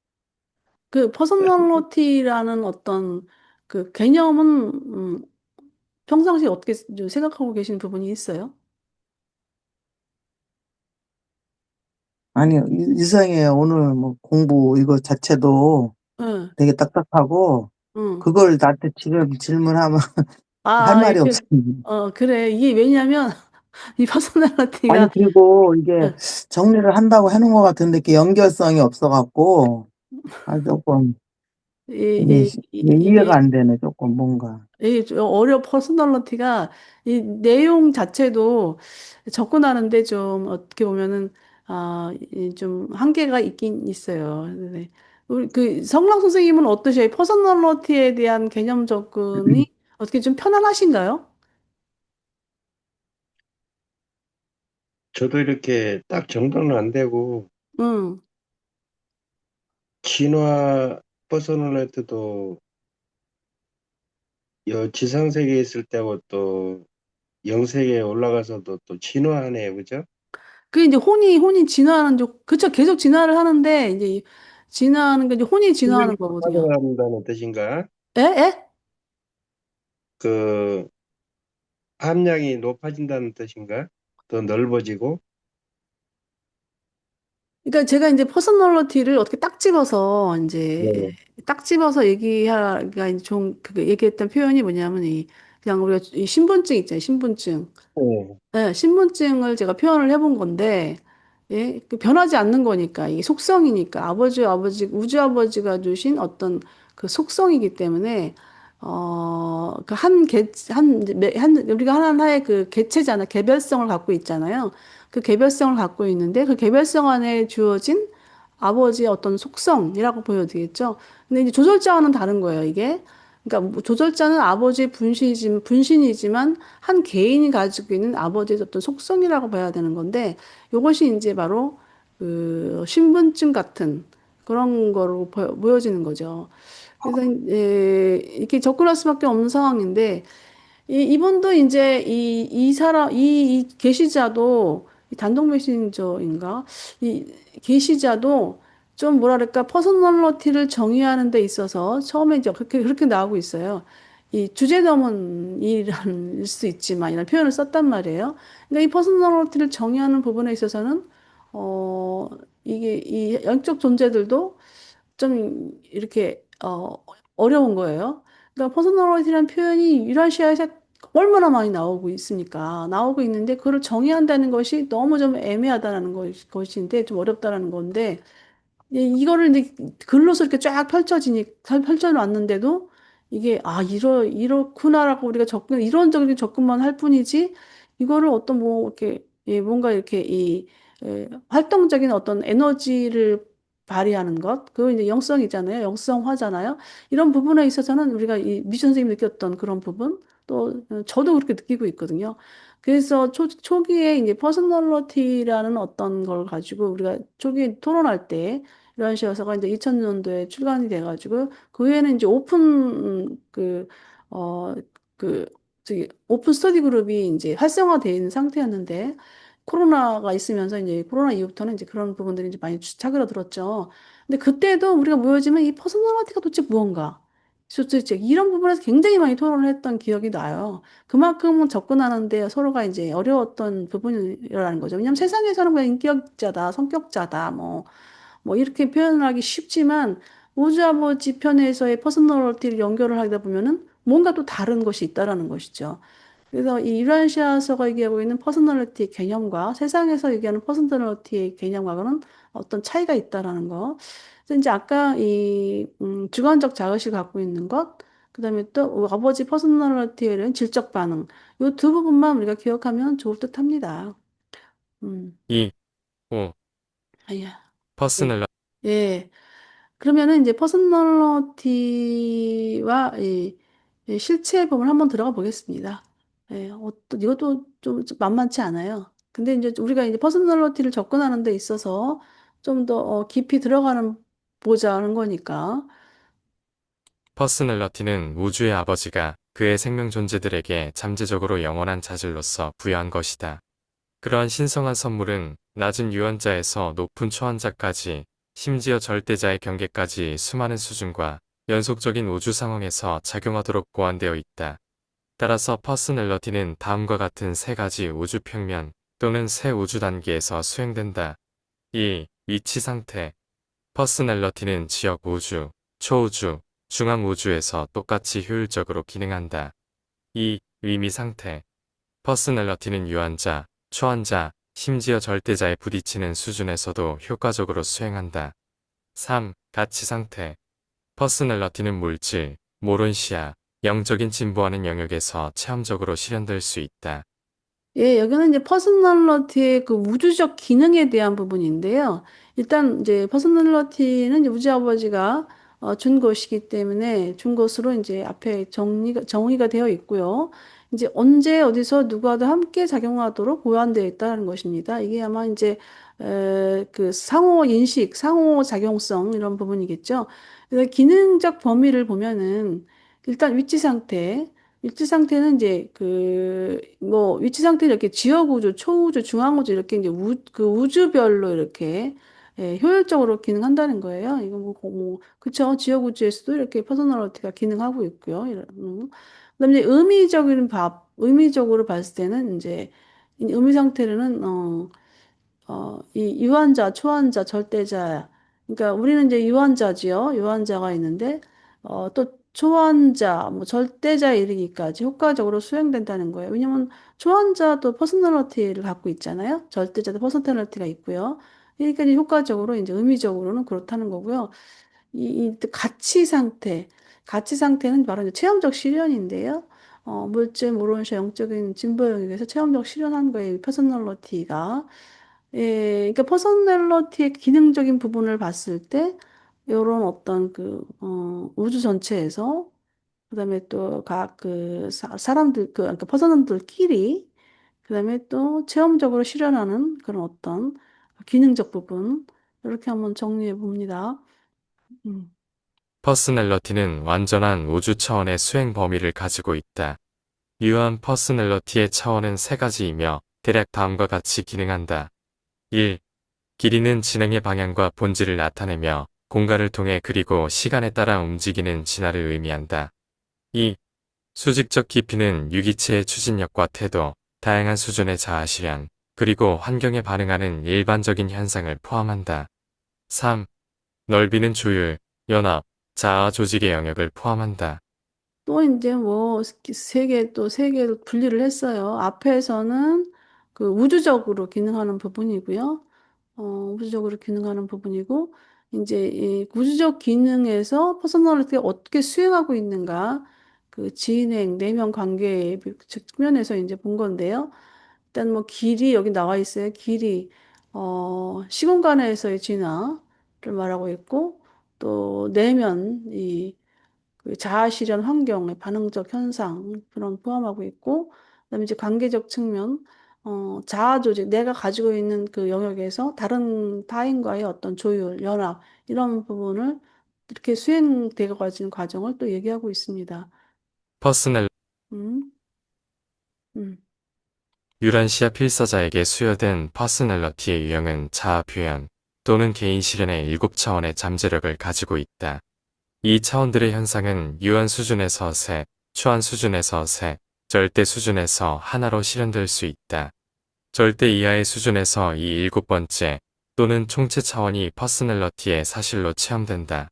그 퍼스널리티라는 어떤 그 개념은 평상시에 어떻게 좀 생각하고 계신 부분이 있어요? 아니, 이상해요. 오늘 뭐 공부 이거 자체도 응, 되게 딱딱하고, 응. 그걸 나한테 지금 질문하면 할 말이 이게, 없습니다. 그래. 이게 왜냐면 이 아니, 퍼스널리티가 그리고 이게 응, 정리를 한다고 해놓은 것 같은데, 이게 연결성이 없어갖고, 조금, 이게 이해가 이게 안 되네, 조금, 뭔가. 이 퍼스널리티가 이 내용 자체도 접근하는데 좀 어떻게 보면은 좀 한계가 있긴 있어요. 네. 우리 그 성락 선생님은 어떠세요? 퍼스널리티에 대한 개념 접근이 어떻게 좀 편안하신가요? 저도 이렇게 딱 정돈은 안 되고, 응. 진화 퍼스널레트도 지상세계에 있을 때하고 또 영세계에 올라가서도 또 진화하네요. 그죠? 그 이제 혼이 진화하는 그쵸 계속 진화를 하는데 이제 진화하는 게 이제 혼이 진화하는 실력이 거거든요. 높아져간다는 뜻인가? 에? 에? 그 함량이 높아진다는 뜻인가? 더 넓어지고? 그러니까 제가 이제 퍼스널리티를 어떻게 딱 집어서 이제 네. 딱 집어서 얘기하가 이제 좀 그 얘기했던 표현이 뭐냐면 그냥 우리가 이 신분증 있잖아요. 신분증. 네. 네, 신분증을 제가 표현을 해본 건데, 예, 그 변하지 않는 거니까, 이게 속성이니까, 우주 아버지가 주신 어떤 그 속성이기 때문에, 우리가 하나하나의 그 개체잖아, 개별성을 갖고 있잖아요. 그 개별성을 갖고 있는데, 그 개별성 안에 주어진 아버지의 어떤 속성이라고 보여도 되겠죠. 근데 이제 조절자와는 다른 거예요, 이게. 그러니까 뭐 조절자는 아버지의 분신이지만 한 개인이 가지고 있는 아버지의 어떤 속성이라고 봐야 되는 건데 이것이 이제 바로 그 신분증 같은 그런 거로 보여지는 거죠. 그래서 이렇게 접근할 수밖에 없는 상황인데 이분도 이제 이 게시자도 이 단독 메신저인가? 이 게시자도 좀 뭐랄까 퍼스널리티를 정의하는 데 있어서 처음에 이제 그렇게 나오고 있어요. 이 주제넘은이라는 수 있지만 이런 표현을 썼단 말이에요. 그러니까 이 퍼스널리티를 정의하는 부분에 있어서는 어 이게 이 영적 존재들도 좀 이렇게 어려운 거예요. 그러니까 퍼스널리티라는 표현이 유라시아에서 얼마나 많이 나오고 있습니까? 나오고 있는데 그걸 정의한다는 것이 너무 좀 애매하다라는 것인데 좀 어렵다라는 건데 이거를 이제 글로서 이렇게 쫙 펼쳐놨는데도 이게, 이렇구나라고 우리가 이론적인 접근만 할 뿐이지, 이거를 어떤 뭐, 이렇게, 뭔가 이렇게 활동적인 어떤 에너지를 발휘하는 것, 그거 이제 영성이잖아요. 영성화잖아요. 이런 부분에 있어서는 우리가 이 미션 선생님이 느꼈던 그런 부분, 또 저도 그렇게 느끼고 있거든요. 그래서 초기에 이제 퍼스널리티라는 어떤 걸 가지고 우리가 초기에 토론할 때 이런 식여서가 이제 2000년도에 출간이 돼가지고 그 후에는 이제 어, 그, 오픈 스터디 그룹이 이제 활성화되어 있는 상태였는데 코로나가 있으면서 이제 코로나 이후부터는 이제 그런 부분들이 이제 많이 차그러들었죠. 근데 그때도 우리가 모여지면 이 퍼스널리티가 도대체 무언가? 도대체 이런 부분에서 굉장히 많이 토론을 했던 기억이 나요. 그만큼 접근하는데 서로가 이제 어려웠던 부분이라는 거죠. 왜냐하면 세상에서는 그냥 인격자다, 성격자다, 뭐 이렇게 표현하기 쉽지만 우주아버지 편에서의 퍼스널리티를 연결을 하다 보면은 뭔가 또 다른 것이 있다라는 것이죠. 그래서 이 유라시아서가 얘기하고 있는 퍼스널리티 개념과 세상에서 얘기하는 퍼스널리티의 개념과는 어떤 차이가 있다라는 거. 그래서 이제 아까 주관적 자의식을 갖고 있는 것, 그다음에 또 아버지 퍼스널리티에 대한 질적 반응, 이 두 부분만 우리가 기억하면 좋을 듯합니다. 음, 2. 5. 아야, 예, 퍼스널러 예. 그러면은 이제 퍼스널리티와 이 실체 부분 한번 들어가 보겠습니다. 이것도 좀 만만치 않아요. 근데 이제 우리가 이제 퍼스널리티를 접근하는 데 있어서 좀 더 깊이 들어가는 보자 하는 거니까. 퍼스널러티는 우주의 아버지가 그의 생명 존재들에게 잠재적으로 영원한 자질로서 부여한 것이다. 그러한 신성한 선물은 낮은 유언자에서 높은 초원자까지 심지어 절대자의 경계까지 수많은 수준과 연속적인 우주 상황에서 작용하도록 보완되어 있다. 따라서 퍼스널러티는 다음과 같은 세 가지 우주 평면 또는 세 우주 단계에서 수행된다. 1. 위치 상태. 퍼스널러티는 지역 우주, 초우주, 중앙 우주에서 똑같이 효율적으로 기능한다. 2. 의미 상태. 퍼스널러티는 유한자, 초한자, 심지어 절대자에 부딪히는 수준에서도 효과적으로 수행한다. 3. 가치 상태. 퍼스널러티는 물질, 모론시아, 영적인 진보하는 영역에서 체험적으로 실현될 수 있다. 예, 여기는 이제 퍼스널리티의 그 우주적 기능에 대한 부분인데요. 일단 이제 퍼스널리티는 이제 우주 아버지가 준 것이기 때문에 준 것으로 이제 앞에 정의가 되어 있고요. 이제 언제 어디서 누구와도 함께 작용하도록 보완되어 있다는 것입니다. 이게 아마 이제 그 상호 인식, 상호 작용성 이런 부분이겠죠. 그래서 기능적 범위를 보면은 일단 위치 상태는 이제 위치 상태는 이렇게 지역 우주, 초우주, 중앙 우주 이렇게 이제 그 우주별로 이렇게 효율적으로 기능한다는 거예요. 이거 그쵸. 지역 우주에서도 이렇게 퍼스널리티가 기능하고 있고요. 그다음에 이제 의미적으로 봤을 때는 이제 이 의미 상태로는 이 유한자, 초한자, 절대자. 그러니까 우리는 이제 유한자지요. 유한자가 있는데, 또 초한자, 뭐 절대자에 이르기까지 효과적으로 수행된다는 거예요. 왜냐면 초한자도 퍼스널리티를 갖고 있잖아요. 절대자도 퍼스널리티가 있고요. 그러니까 이제 효과적으로 이제 의미적으로는 그렇다는 거고요. 가치 상태는 바로 이제 체험적 실현인데요. 물질, 모론샤, 영적인 진보 영역에서 체험적 실현한 거예요. 이 퍼스널리티가. 그러니까 퍼스널리티의 기능적인 부분을 봤을 때, 이런 어떤 우주 전체에서, 그다음에 또 각 사람들, 그러니까 퍼스널들끼리, 그다음에 또 체험적으로 실현하는 그런 어떤 기능적 부분, 이렇게 한번 정리해 봅니다. 음. 퍼스널러티는 완전한 우주 차원의 수행 범위를 가지고 있다. 유한 퍼스널러티의 차원은 세 가지이며 대략 다음과 같이 기능한다. 1. 길이는 진행의 방향과 본질을 나타내며 공간을 통해 그리고 시간에 따라 움직이는 진화를 의미한다. 2. 수직적 깊이는 유기체의 추진력과 태도, 다양한 수준의 자아 실현, 그리고 환경에 반응하는 일반적인 현상을 포함한다. 3. 넓이는 조율, 연합, 자아 조직의 영역을 포함한다. 또 이제 뭐 세 개로 분리를 했어요. 앞에서는 그 우주적으로 기능하는 부분이고요. 우주적으로 기능하는 부분이고, 이제 이 우주적 기능에서 퍼스널리티가 어떻게 수행하고 있는가, 그 진행, 내면 관계 측면에서 이제 본 건데요. 일단 뭐 길이 여기 나와 있어요. 길이, 시공간에서의 진화를 말하고 있고, 또 내면, 그 자아 실현 환경의 반응적 현상 그런 포함하고 있고, 그다음에 이제 관계적 측면, 자아 조직, 내가 가지고 있는 그 영역에서 다른 타인과의 어떤 조율, 연합 이런 부분을 이렇게 수행되어 가지는 과정을 또 얘기하고 있습니다. 퍼스넬 음, 음. 유란시아 필사자에게 수여된 퍼스널러티의 유형은 자아 표현 또는 개인 실현의 7차원의 잠재력을 가지고 있다. 이 차원들의 현상은 유한 수준에서 셋, 초한 수준에서 셋, 절대 수준에서 하나로 실현될 수 있다. 절대 이하의 수준에서 이 7번째 또는 총체 차원이 퍼스널러티의 사실로 체험된다.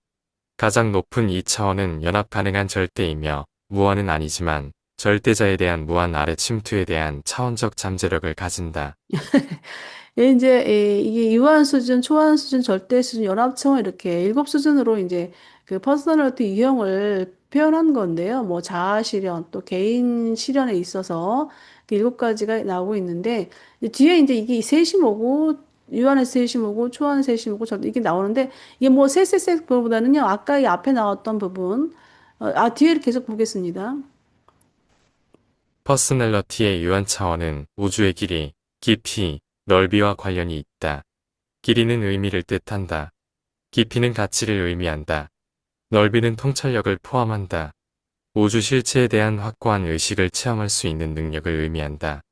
가장 높은 이 차원은 연합 가능한 절대이며 무한은 아니지만 절대자에 대한 무한 아래 침투에 대한 차원적 잠재력을 가진다. 예, 이제 이게 유한 수준, 초한 수준, 절대 수준, 연합 차원 이렇게 7수준으로 이제 그 퍼스널리티 유형을 표현한 건데요. 뭐 자아 실현, 또 개인 실현에 있어서 그 7가지가 나오고 있는데 이제 뒤에 이제 이게 셋이 뭐고 유한의 셋이 뭐고 초한의 셋이 뭐고 이게 나오는데 이게 뭐 셋보다는요. 아까 이 앞에 나왔던 부분 뒤에를 계속 보겠습니다. 퍼스널러티의 유한 차원은 우주의 길이, 깊이, 넓이와 관련이 있다. 길이는 의미를 뜻한다. 깊이는 가치를 의미한다. 넓이는 통찰력을 포함한다. 우주 실체에 대한 확고한 의식을 체험할 수 있는 능력을 의미한다.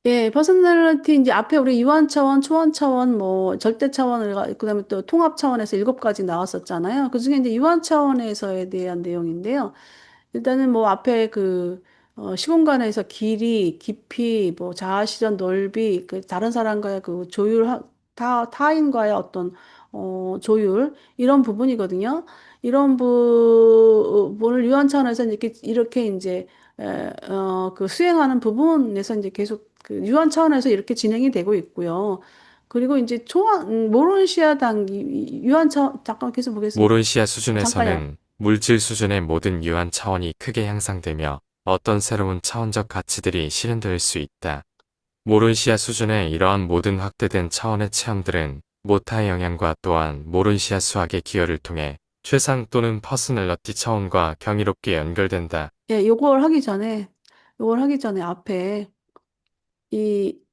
예, 퍼스널리티 이제 앞에 우리 유한 차원, 초한 차원, 뭐 절대 차원, 그다음에 또 통합 차원에서 7가지 나왔었잖아요. 그중에 이제 유한 차원에서에 대한 내용인데요. 일단은 뭐 앞에 그 시공간에서 길이, 깊이, 뭐 자아 실현 넓이, 그 다른 사람과의 그 타인과의 어떤 조율 이런 부분이거든요. 이런 부분을 유한 차원에서 이렇게 이제 그 수행하는 부분에서 이제 계속 그 유한 차원에서 이렇게 진행이 되고 있고요. 그리고 이제 모론시아 단기 유한 차원 잠깐 계속 보겠습니다. 모론시아 잠깐요. 수준에서는 물질 수준의 모든 유한 차원이 크게 향상되며 어떤 새로운 차원적 가치들이 실현될 수 있다. 모론시아 수준의 이러한 모든 확대된 차원의 체험들은 모타의 영향과 또한 모론시아 수학의 기여를 통해 최상 또는 퍼스널러티 차원과 경이롭게 연결된다. 예, 요걸 하기 전에 앞에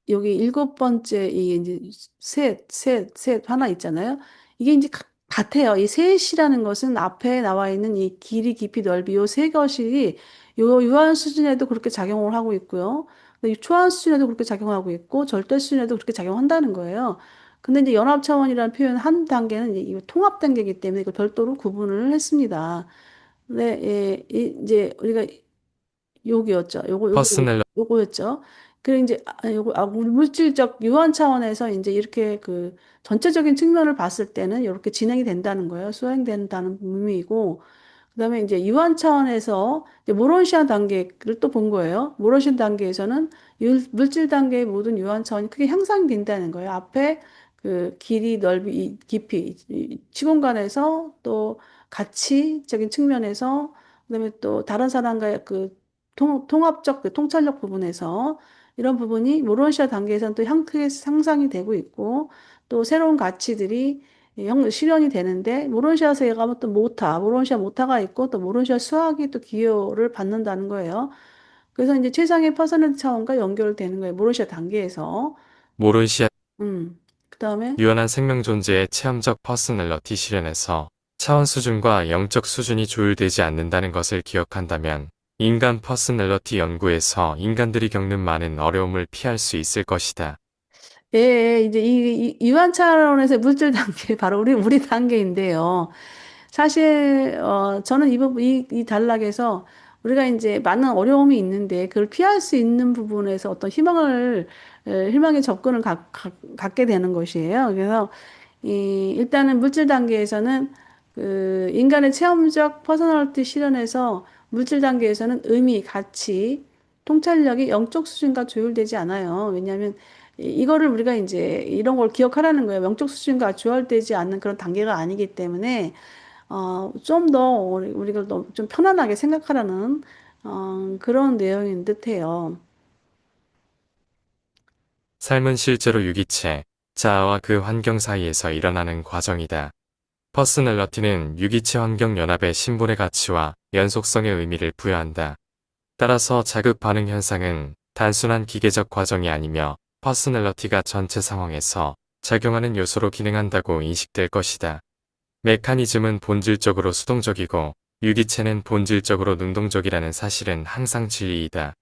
여기 7번째 이제 셋 하나 있잖아요. 이게 이제 같아요. 이 셋이라는 것은 앞에 나와 있는 이 길이, 깊이, 넓이 요 세 것이 요 유한 수준에도 그렇게 작용을 하고 있고요. 근데 이 초한 수준에도 그렇게 작용하고 있고 절대 수준에도 그렇게 작용한다는 거예요. 근데 이제 연합 차원이라는 표현 한 단계는 이제 이 통합 단계이기 때문에 이걸 별도로 구분을 했습니다. 네, 예, 이제 우리가 요기였죠. 퍼스널러 요거였죠. 그리고 이제 우리 물질적 유한 차원에서 이제 이렇게 그 전체적인 측면을 봤을 때는 이렇게 진행이 된다는 거예요. 수행된다는 의미이고, 그다음에 이제 유한 차원에서 이제 모론시안 단계를 또 본 거예요. 모론시안 단계에서는 물질 단계의 모든 유한 차원이 크게 향상된다는 거예요. 앞에 그 길이, 넓이, 깊이, 이 시공간에서 또 가치적인 측면에서 그다음에 또 다른 사람과의 그 통합적 그 통찰력 부분에서 이런 부분이 모론시아 단계에서는 또 크게 상상이 되고 있고 또 새로운 가치들이 실현이 되는데 모론시아에 가면 또 모론시아 모타가 있고 또 모론시아 수학이 또 기여를 받는다는 거예요. 그래서 이제 최상의 퍼스널 차원과 연결되는 거예요. 모론시아 단계에서. 모론시아 그다음에 유한한 생명 존재의 체험적 퍼스널러티 실현에서 차원 수준과 영적 수준이 조율되지 않는다는 것을 기억한다면 인간 퍼스널러티 연구에서 인간들이 겪는 많은 어려움을 피할 수 있을 것이다. 예, 예, 이제 이완 차원에서 물질 단계 바로 우리 단계인데요. 사실 저는 이 단락에서 우리가 이제 많은 어려움이 있는데 그걸 피할 수 있는 부분에서 어떤 희망의 접근을 갖게 되는 것이에요. 그래서 일단은 물질 단계에서는 그 인간의 체험적 퍼스널리티 실현에서 물질 단계에서는 의미, 가치, 통찰력이 영적 수준과 조율되지 않아요. 왜냐하면 이거를 우리가 이제 이런 걸 기억하라는 거예요. 영적 수준과 조율되지 않는 그런 단계가 아니기 때문에 좀 더 우리가 좀 편안하게 생각하라는 그런 내용인 듯해요. 삶은 실제로 유기체, 자아와 그 환경 사이에서 일어나는 과정이다. 퍼스널러티는 유기체 환경 연합의 신분의 가치와 연속성의 의미를 부여한다. 따라서 자극 반응 현상은 단순한 기계적 과정이 아니며 퍼스널러티가 전체 상황에서 작용하는 요소로 기능한다고 인식될 것이다. 메커니즘은 본질적으로 수동적이고 유기체는 본질적으로 능동적이라는 사실은 항상 진리이다.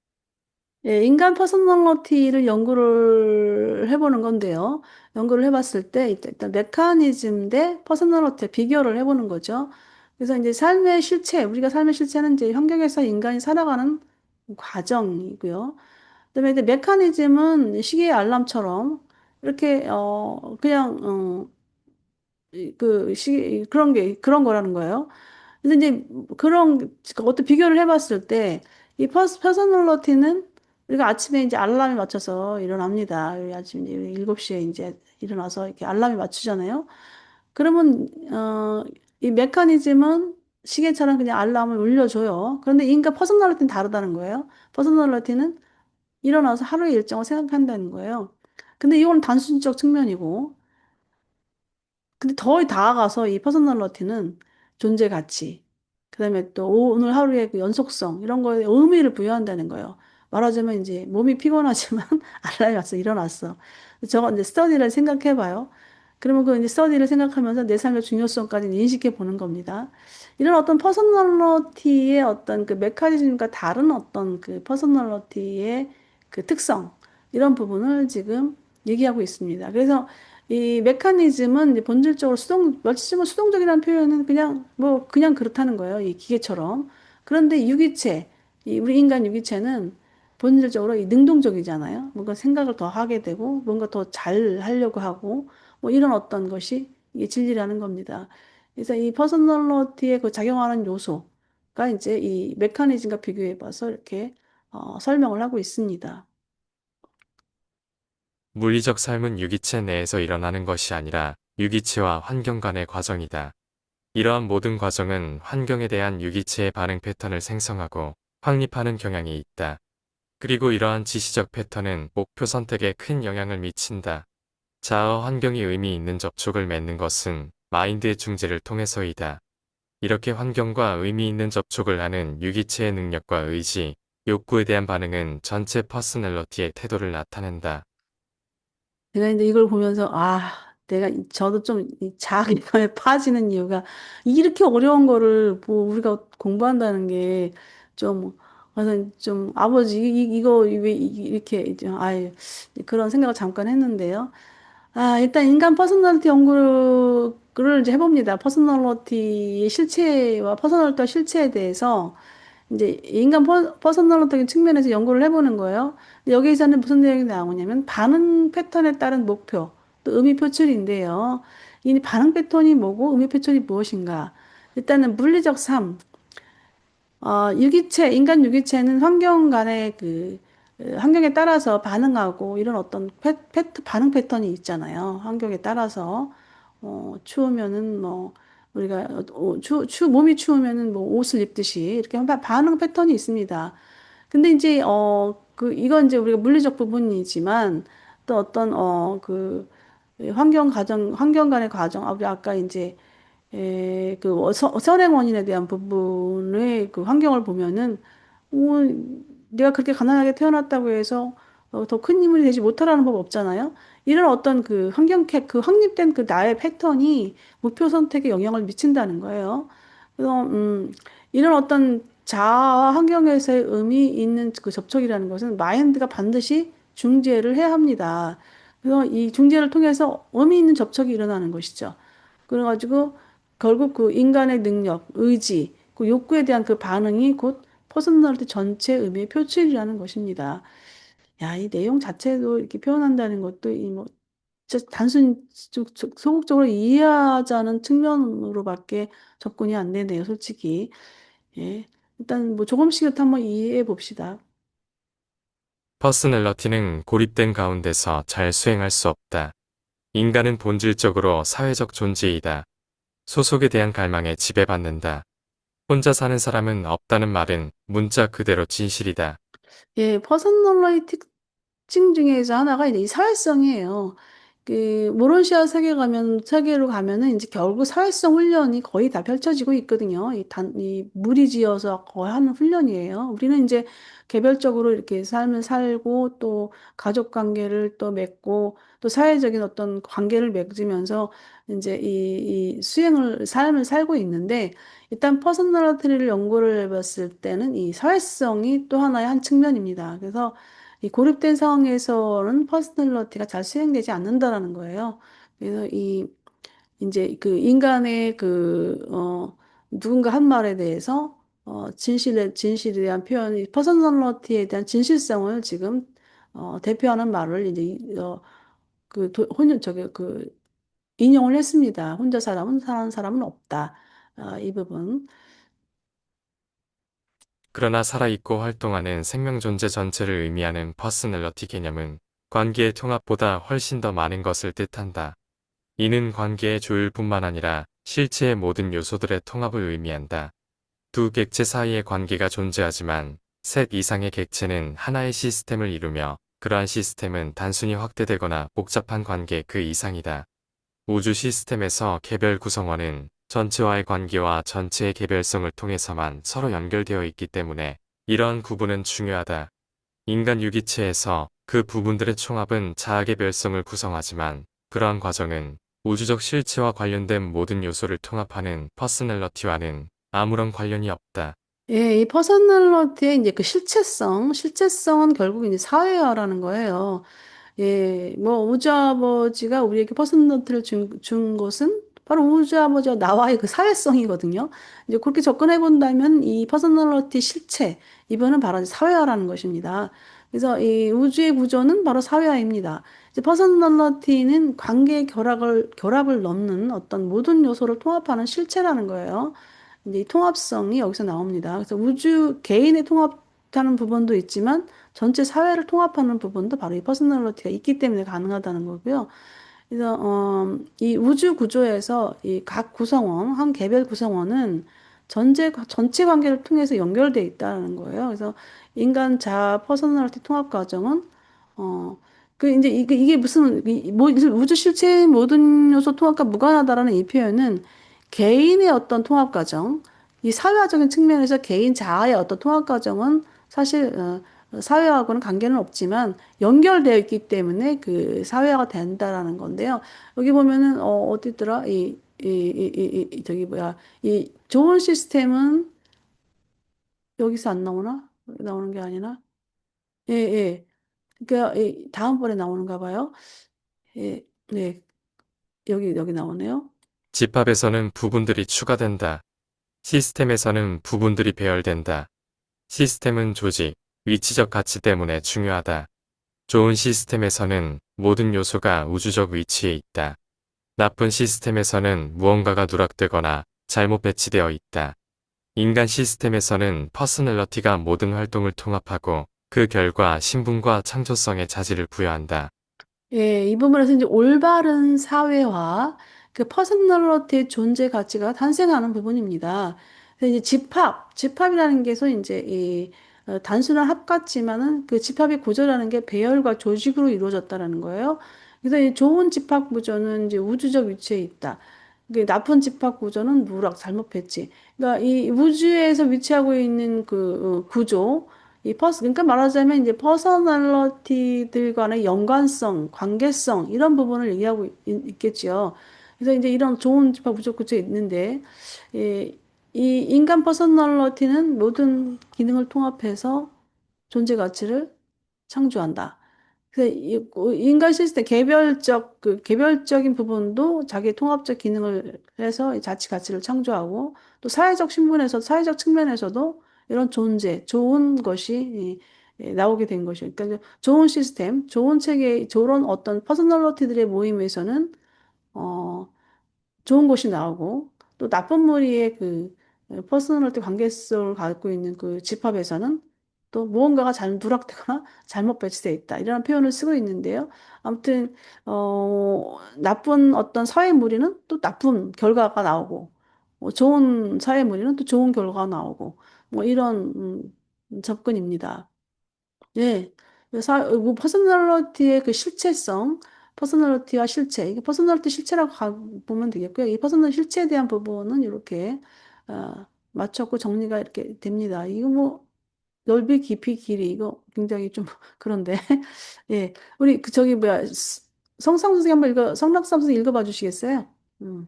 예, 인간 퍼스널리티를 연구를 해보는 건데요. 연구를 해봤을 때 일단 메커니즘 대 퍼스널리티 비교를 해보는 거죠. 그래서 이제 삶의 실체, 우리가 삶의 실체는 이제 환경에서 인간이 살아가는 과정이고요. 그다음에 이제 메커니즘은 시계의 알람처럼 이렇게 그냥 그런 게 그런 거라는 거예요. 근데 이제 그런 어떤 비교를 해봤을 때 이 퍼스널러티는 우리가 아침에 이제 알람에 맞춰서 일어납니다. 우리 아침 이제 7시에 이제 일어나서 이렇게 알람에 맞추잖아요. 그러면 이 메커니즘은 시계처럼 그냥 알람을 울려줘요. 그런데 인간 퍼스널러티는 다르다는 거예요. 퍼스널러티는 일어나서 하루의 일정을 생각한다는 거예요. 근데 이건 단순적 측면이고 근데 더 나아가서 이 퍼스널러티는 존재 가치, 그다음에 또 오늘 하루의 그 연속성 이런 거에 의미를 부여한다는 거예요. 말하자면 이제 몸이 피곤하지만 알람이 왔어 일어났어. 저거 이제 스터디를 생각해 봐요. 그러면 그 이제 스터디를 생각하면서 내 삶의 중요성까지 인식해 보는 겁니다. 이런 어떤 퍼스널러티의 어떤 그 메커니즘과 다른 어떤 그 퍼스널러티의 그 특성 이런 부분을 지금 얘기하고 있습니다. 그래서 이 메커니즘은 이제 본질적으로 어찌 보면 수동적이라는 표현은 그냥 뭐 그냥 그렇다는 거예요. 이 기계처럼. 그런데 유기체, 이 우리 인간 유기체는 본질적으로 이 능동적이잖아요. 뭔가 생각을 더 하게 되고 뭔가 더 잘 하려고 하고 뭐 이런 어떤 것이 이게 진리라는 겁니다. 그래서 이 퍼스널리티에 그 작용하는 요소가 이제 이 메커니즘과 비교해 봐서 이렇게 설명을 하고 있습니다. 물리적 삶은 유기체 내에서 일어나는 것이 아니라 유기체와 환경 간의 과정이다. 이러한 모든 과정은 환경에 대한 유기체의 반응 패턴을 생성하고 확립하는 경향이 있다. 그리고 이러한 지시적 패턴은 목표 선택에 큰 영향을 미친다. 자아와 환경이 의미 있는 접촉을 맺는 것은 마인드의 중재를 통해서이다. 이렇게 환경과 의미 있는 접촉을 하는 유기체의 능력과 의지, 욕구에 대한 반응은 전체 퍼스널러티의 태도를 나타낸다. 제가 이제 이걸 보면서, 저도 좀 이 자괴감에 빠지는 이유가, 이렇게 어려운 거를 뭐 우리가 공부한다는 게 좀, 그래서 좀, 아버지, 이거 왜 이렇게, 이제, 그런 생각을 잠깐 했는데요. 일단 인간 퍼스널리티 연구를 이제 해봅니다. 퍼스널리티의 실체와 퍼스널리티와 실체에 대해서 이제 인간 퍼스널적인 측면에서 연구를 해보는 거예요. 근데 여기서는 무슨 내용이 나오냐면 반응 패턴에 따른 목표, 또 의미 표출인데요. 이 반응 패턴이 뭐고 의미 표출이 무엇인가? 일단은 물리적 삶, 인간 유기체는 환경 간의 환경에 따라서 반응하고 이런 어떤 반응 패턴이 있잖아요. 환경에 따라서, 추우면은 뭐, 우리가, 몸이 추우면은 뭐 옷을 입듯이 이렇게 반응 패턴이 있습니다. 근데 이제, 이건 이제 우리가 물리적 부분이지만 또 어떤, 환경 간의 과정, 우리 아까 이제 선행 원인에 대한 부분의 그 환경을 보면은, 어, 내가 그렇게 가난하게 태어났다고 해서 더 큰 인물이 되지 못하라는 법 없잖아요. 이런 어떤 그 확립된 그 나의 패턴이 목표 선택에 영향을 미친다는 거예요. 그래서, 이런 어떤 자아와 환경에서의 의미 있는 그 접촉이라는 것은 마인드가 반드시 중재를 해야 합니다. 그래서 이 중재를 통해서 의미 있는 접촉이 일어나는 것이죠. 그래가지고 결국 그 인간의 능력, 의지, 그 욕구에 대한 그 반응이 곧 퍼스널리티 전체 의미의 표출이라는 것입니다. 야, 이 내용 자체도 이렇게 표현한다는 것도 이뭐 진짜 단순 소극적으로 이해하자는 측면으로밖에 접근이 안 되네요, 솔직히. 예. 일단 뭐 조금씩부터 한번 이해해 봅시다. 퍼스널러티는 고립된 가운데서 잘 수행할 수 없다. 인간은 본질적으로 사회적 존재이다. 소속에 대한 갈망에 지배받는다. 혼자 사는 사람은 없다는 말은 문자 그대로 진실이다. 예, 퍼스널러의 특징 중에서 하나가 이제 이 사회성이에요. 모론시아 세계로 가면은 이제 결국 사회성 훈련이 거의 다 펼쳐지고 있거든요. 이 무리지어서 거의 하는 훈련이에요. 우리는 이제 개별적으로 이렇게 삶을 살고 또 가족 관계를 또 맺고 또 사회적인 어떤 관계를 맺으면서 이제 삶을 살고 있는데 일단 퍼스널리티를 연구를 해봤을 때는 이 사회성이 또 하나의 한 측면입니다. 그래서 이 고립된 상황에서는 퍼스널리티가 잘 수행되지 않는다라는 거예요. 그래서 이제 그 인간의 누군가 한 말에 대해서, 진실에 대한 표현이, 퍼스널리티에 대한 진실성을 지금, 대표하는 말을 이제, 인용을 했습니다. 혼자 사는 사람은 없다. 이 부분. 그러나 살아있고 활동하는 생명 존재 전체를 의미하는 퍼스널러티 개념은 관계의 통합보다 훨씬 더 많은 것을 뜻한다. 이는 관계의 조율뿐만 아니라 실체의 모든 요소들의 통합을 의미한다. 두 객체 사이의 관계가 존재하지만 셋 이상의 객체는 하나의 시스템을 이루며 그러한 시스템은 단순히 확대되거나 복잡한 관계 그 이상이다. 우주 시스템에서 개별 구성원은 전체와의 관계와 전체의 개별성을 통해서만 서로 연결되어 있기 때문에 이러한 구분은 중요하다. 인간 유기체에서 그 부분들의 총합은 자아개별성을 구성하지만 그러한 과정은 우주적 실체와 관련된 모든 요소를 통합하는 퍼스널러티와는 아무런 관련이 없다. 예, 이 퍼스널리티의 이제 실체성은 결국 이제 사회화라는 거예요. 예, 뭐 우주 아버지가 우리에게 퍼스널리티를 준 것은 바로 우주 아버지와 나와의 그 사회성이거든요. 이제 그렇게 접근해 본다면 이 퍼스널리티 실체, 이번은 바로 이제 사회화라는 것입니다. 그래서 이 우주의 구조는 바로 사회화입니다. 이제 퍼스널리티는 결합을 넘는 어떤 모든 요소를 통합하는 실체라는 거예요. 이제 이 통합성이 여기서 나옵니다. 그래서 우주 개인의 통합하는 부분도 있지만 전체 사회를 통합하는 부분도 바로 이 퍼스널리티가 있기 때문에 가능하다는 거고요. 그래서 이 우주 구조에서 이 각 구성원, 한 개별 구성원은 전체 관계를 통해서 연결돼 있다는 거예요. 그래서 인간 자아 퍼스널리티 통합 과정은 어, 이제 이게 무슨 우주 실체의 모든 요소 통합과 무관하다라는 이 표현은 개인의 어떤 통합 과정, 이 사회화적인 측면에서 개인 자아의 어떤 통합 과정은 사실 사회하고는 관계는 없지만 연결되어 있기 때문에 그 사회화가 된다라는 건데요. 여기 보면은 어디더라? 저기 뭐야? 이 좋은 시스템은 여기서 안 나오나? 나오는 게 아니라 예, 예. 그러니까 다음번에 나오는가 봐요. 예, 네. 여기 나오네요. 집합에서는 부분들이 추가된다. 시스템에서는 부분들이 배열된다. 시스템은 조직, 위치적 가치 때문에 중요하다. 좋은 시스템에서는 모든 요소가 우주적 위치에 있다. 나쁜 시스템에서는 무언가가 누락되거나 잘못 배치되어 있다. 인간 시스템에서는 퍼스널러티가 모든 활동을 통합하고 그 결과 신분과 창조성의 자질을 부여한다. 예, 이 부분에서 이제 올바른 사회화, 그 퍼스널리티의 존재 가치가 탄생하는 부분입니다. 그래서 이제 집합이라는 게서 이제 단순한 합 같지만은 그 집합의 구조라는 게 배열과 조직으로 이루어졌다라는 거예요. 그래서 이 좋은 집합 구조는 이제 우주적 위치에 있다. 나쁜 집합 구조는 잘못 배치. 그러니까 이 우주에서 위치하고 있는 구조, 그러니까 말하자면 이제 퍼서널리티들 간의 연관성, 관계성, 이런 부분을 얘기하고 있겠지요. 그래서 이제 이런 좋은 집합 부족 구조에 있는데, 이, 이 인간 퍼서널리티는 모든 기능을 통합해서 존재 가치를 창조한다. 그래서 인간 시스템 개별적인 부분도 자기의 통합적 기능을 해서 이 자치 가치를 창조하고 또 사회적 측면에서도 이런 좋은 것이 나오게 된 것이요. 그러니까 좋은 시스템, 좋은 체계, 좋은 어떤 퍼스널리티들의 모임에서는 어, 좋은 것이 나오고 또 나쁜 무리의 퍼스널리티 관계성을 갖고 있는 그 집합에서는 또 무언가가 잘못 누락되거나 잘못 배치되어 있다. 이런 표현을 쓰고 있는데요. 아무튼 나쁜 어떤 사회 무리는 또 나쁜 결과가 나오고 좋은 사회 무리는 또 좋은 결과가 나오고 뭐 이런 접근입니다. 네. 퍼스널리티의 그 실체성, 퍼스널리티와 실체, 이게 퍼스널리티 실체라고 보면 되겠고요. 이 퍼스널 실체에 대한 부분은 이렇게 맞췄고 정리가 이렇게 됩니다. 이거 뭐 넓이, 깊이, 길이 이거 굉장히 좀 그런데 예, 우리 그 저기 뭐야 성상 선생님 한번 성락삼 선생님 읽어봐 주시겠어요? 음.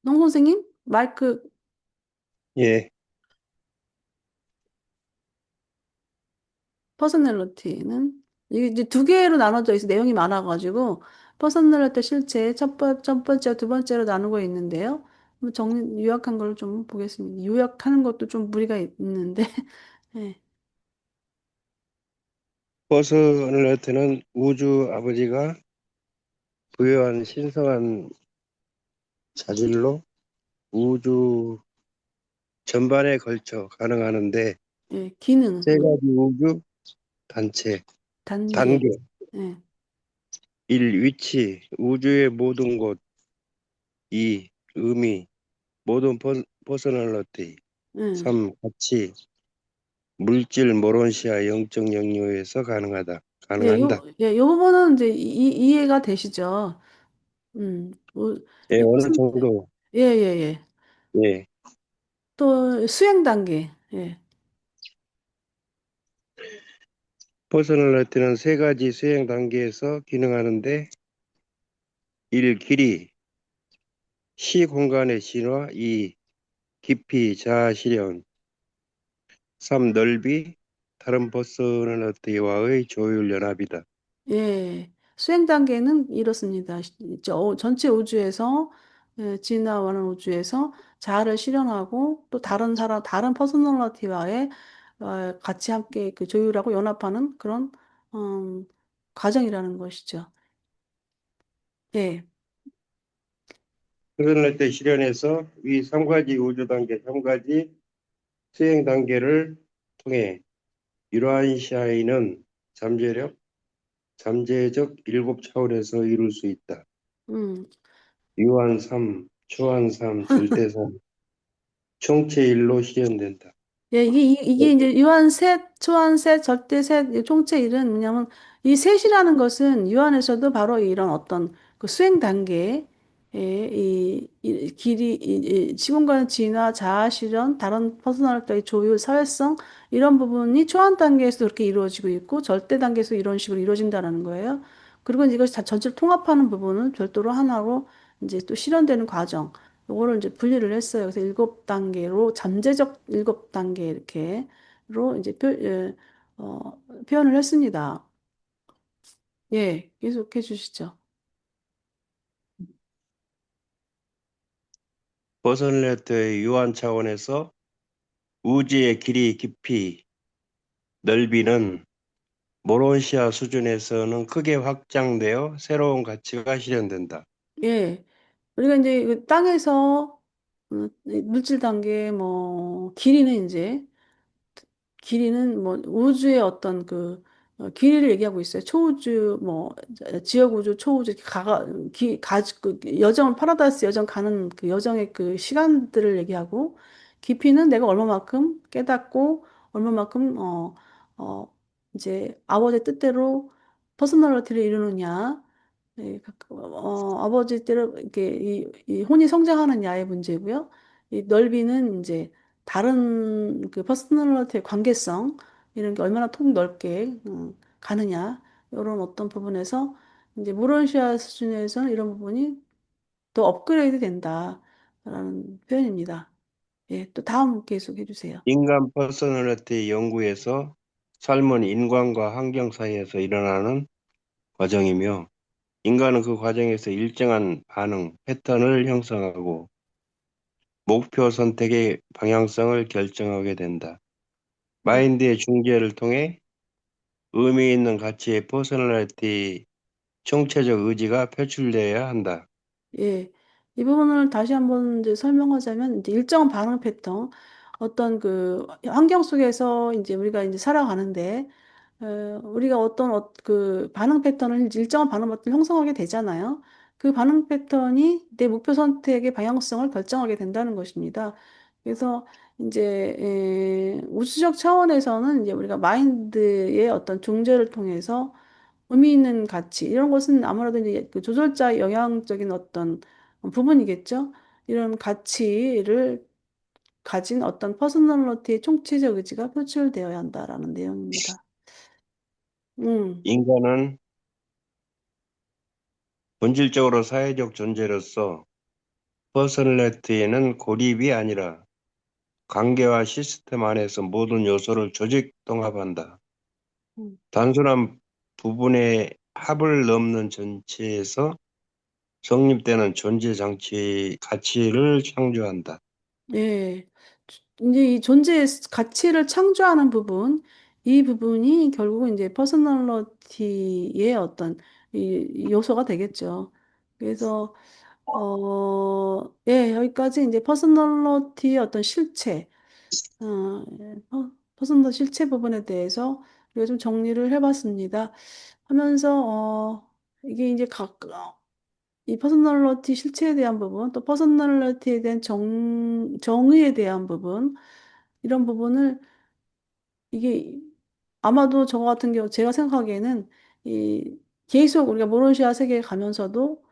농 선생님 마이크 예, 퍼스널리티는 이게 이제 두 개로 나눠져 있어 내용이 많아가지고 퍼스널리티 실체 첫 번째, 두 번째로 나누고 있는데요. 뭐 요약한 걸 좀 보겠습니다. 요약하는 것도 좀 무리가 있는데 네. 퍼스널리티는 우주 아버지가 부여한 신성한 자질로 우주 전반에 걸쳐 가능하는데 예, 기능, 세 가지 우주 단체, 단계, 단계, 예, 1. 위치, 우주의 모든 곳, 2. 의미, 모든 퍼스널리티, 예. 3. 가치, 물질 모론시아 영적 영역에서 가능한다. 요 부분은 이제 이해가 되시죠? 예, 이 어느 무슨, 정도, 예, 예, 예. 예, 또 수행 단계, 예, 퍼스널리티는 세 가지 수행 단계에서 기능하는데 1. 길이, 시공간의 진화, 2. 깊이, 자아 실현, 3. 넓이, 다른 퍼스널리티와의 조율 연합이다. 예. 수행 단계는 이렇습니다. 전체 우주에서, 진화하는 우주에서 자아를 실현하고 또 다른 사람, 다른 퍼스널리티와의 같이 함께 그 조율하고 연합하는 그런, 음, 과정이라는 것이죠. 예, 퍼스널리티 실현에서 이 3가지 우주 단계, 3가지 수행 단계를 통해 유라시아인은 잠재력, 잠재적 일곱 차원에서 이룰 수 있다. 음. 유한삼, 초한삼, 절대삼, 총체일로 실현된다. 예, 이게 이제 유한 셋, 초한 셋, 절대 셋, 이 총체 일은 뭐냐면 이 셋이라는 것은 유한에서도 바로 이런 어떤 그 수행 단계에 이 길이, 시공간의 진화, 자아 실현, 다른 퍼스널리티의 조율, 사회성 이런 부분이 초한 단계에서 그렇게 이루어지고 있고 절대 단계에서 이런 식으로 이루어진다는 거예요. 그리고 이것이 다 전체를 통합하는 부분은 별도로 하나로 이제 또 실현되는 과정. 요거를 이제 분리를 했어요. 그래서 일곱 단계로 잠재적 일곱 단계 이렇게로 이제 표현을 했습니다. 예, 계속해 주시죠. 퍼스널리티의 유한 차원에서 우주의 길이, 깊이, 넓이는 모론시아 수준에서는 크게 확장되어 새로운 가치가 실현된다. 예, 우리가 이제 그 땅에서 이 물질 단계 뭐 길이는 뭐 우주의 어떤 그 길이를 얘기하고 있어요. 초우주 뭐 지역 우주, 초우주 이렇게 그 여정 파라다이스 여정 가는 그 여정의 그 시간들을 얘기하고 깊이는 내가 얼마만큼 깨닫고 얼마만큼 어 이제 아버지의 뜻대로 퍼스널리티를 이루느냐 아버지 때로 이렇게 이 혼이 성장하느냐의 문제고요. 이 넓이는 이제 다른 그 퍼스널리티의 관계성 이런 게 얼마나 통 넓게 가느냐 이런 어떤 부분에서 이제 무론시아 수준에서는 이런 부분이 더 업그레이드 된다라는 표현입니다. 예, 또 다음 계속 해주세요. 인간 퍼스널리티 연구에서 삶은 인간과 환경 사이에서 일어나는 과정이며 인간은 그 과정에서 일정한 반응, 패턴을 형성하고 목표 선택의 방향성을 결정하게 된다. 예, 마인드의 중재를 통해 의미 있는 가치의 퍼스널리티, 총체적 의지가 표출되어야 한다. 예. 이 부분을 다시 한번 이제 설명하자면, 이제 일정한 반응 패턴, 어떤 그 환경 속에서 이제 우리가 이제 살아가는데, 우리가 어떤 그 반응 패턴을 일정한 반응 패턴을 형성하게 되잖아요. 그 반응 패턴이 내 목표 선택의 방향성을 결정하게 된다는 것입니다. 그래서 이제 우수적 차원에서는 이제 우리가 마인드의 어떤 중재를 통해서 의미 있는 가치 이런 것은 아무래도 이제 그 조절자의 영향적인 어떤 부분이겠죠. 이런 가치를 가진 어떤 퍼스널리티의 총체적 의지가 표출되어야 한다라는 내용입니다. 음, 인간은 본질적으로 사회적 존재로서 퍼스널리티는 고립이 아니라 관계와 시스템 안에서 모든 요소를 조직 통합한다. 음. 단순한 부분의 합을 넘는 전체에서 성립되는 존재 장치 가치를 창조한다. 예. 이제 이 존재의 가치를 창조하는 부분, 이 부분이 결국은 이제 퍼스널리티의 어떤 이 요소가 되겠죠. 그래서 여기까지 이제 퍼스널리티의 어떤 실체, 퍼스널 실체 부분에 대해서 우리가 좀 정리를 해봤습니다. 하면서, 이게 이제 이 퍼스널리티 실체에 대한 부분, 또 퍼스널리티에 대한 정의에 대한 부분, 이런 부분을 이게 아마도 저 같은 경우 제가 생각하기에는 이 계속 우리가 모로시아 세계에 가면서도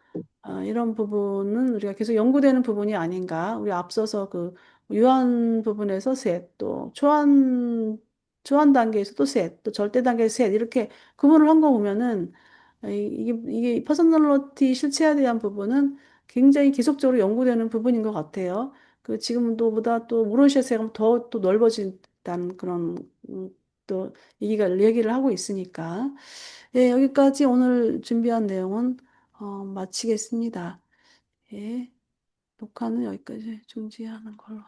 이런 부분은 우리가 계속 연구되는 부분이 아닌가. 우리 앞서서 그 유한 부분에서 셋, 또 초한 단계에서도 셋, 또 절대 단계에서 셋 이렇게 구분을 한 거 보면은 이게 퍼스널리티 실체에 대한 부분은 굉장히 계속적으로 연구되는 부분인 것 같아요. 그 지금도보다 또 모로시아 세계가 더 또 넓어진다는 그런 또 얘기를 하고 있으니까. 예, 여기까지 오늘 준비한 내용은 마치겠습니다. 예, 녹화는 여기까지 중지하는 걸로.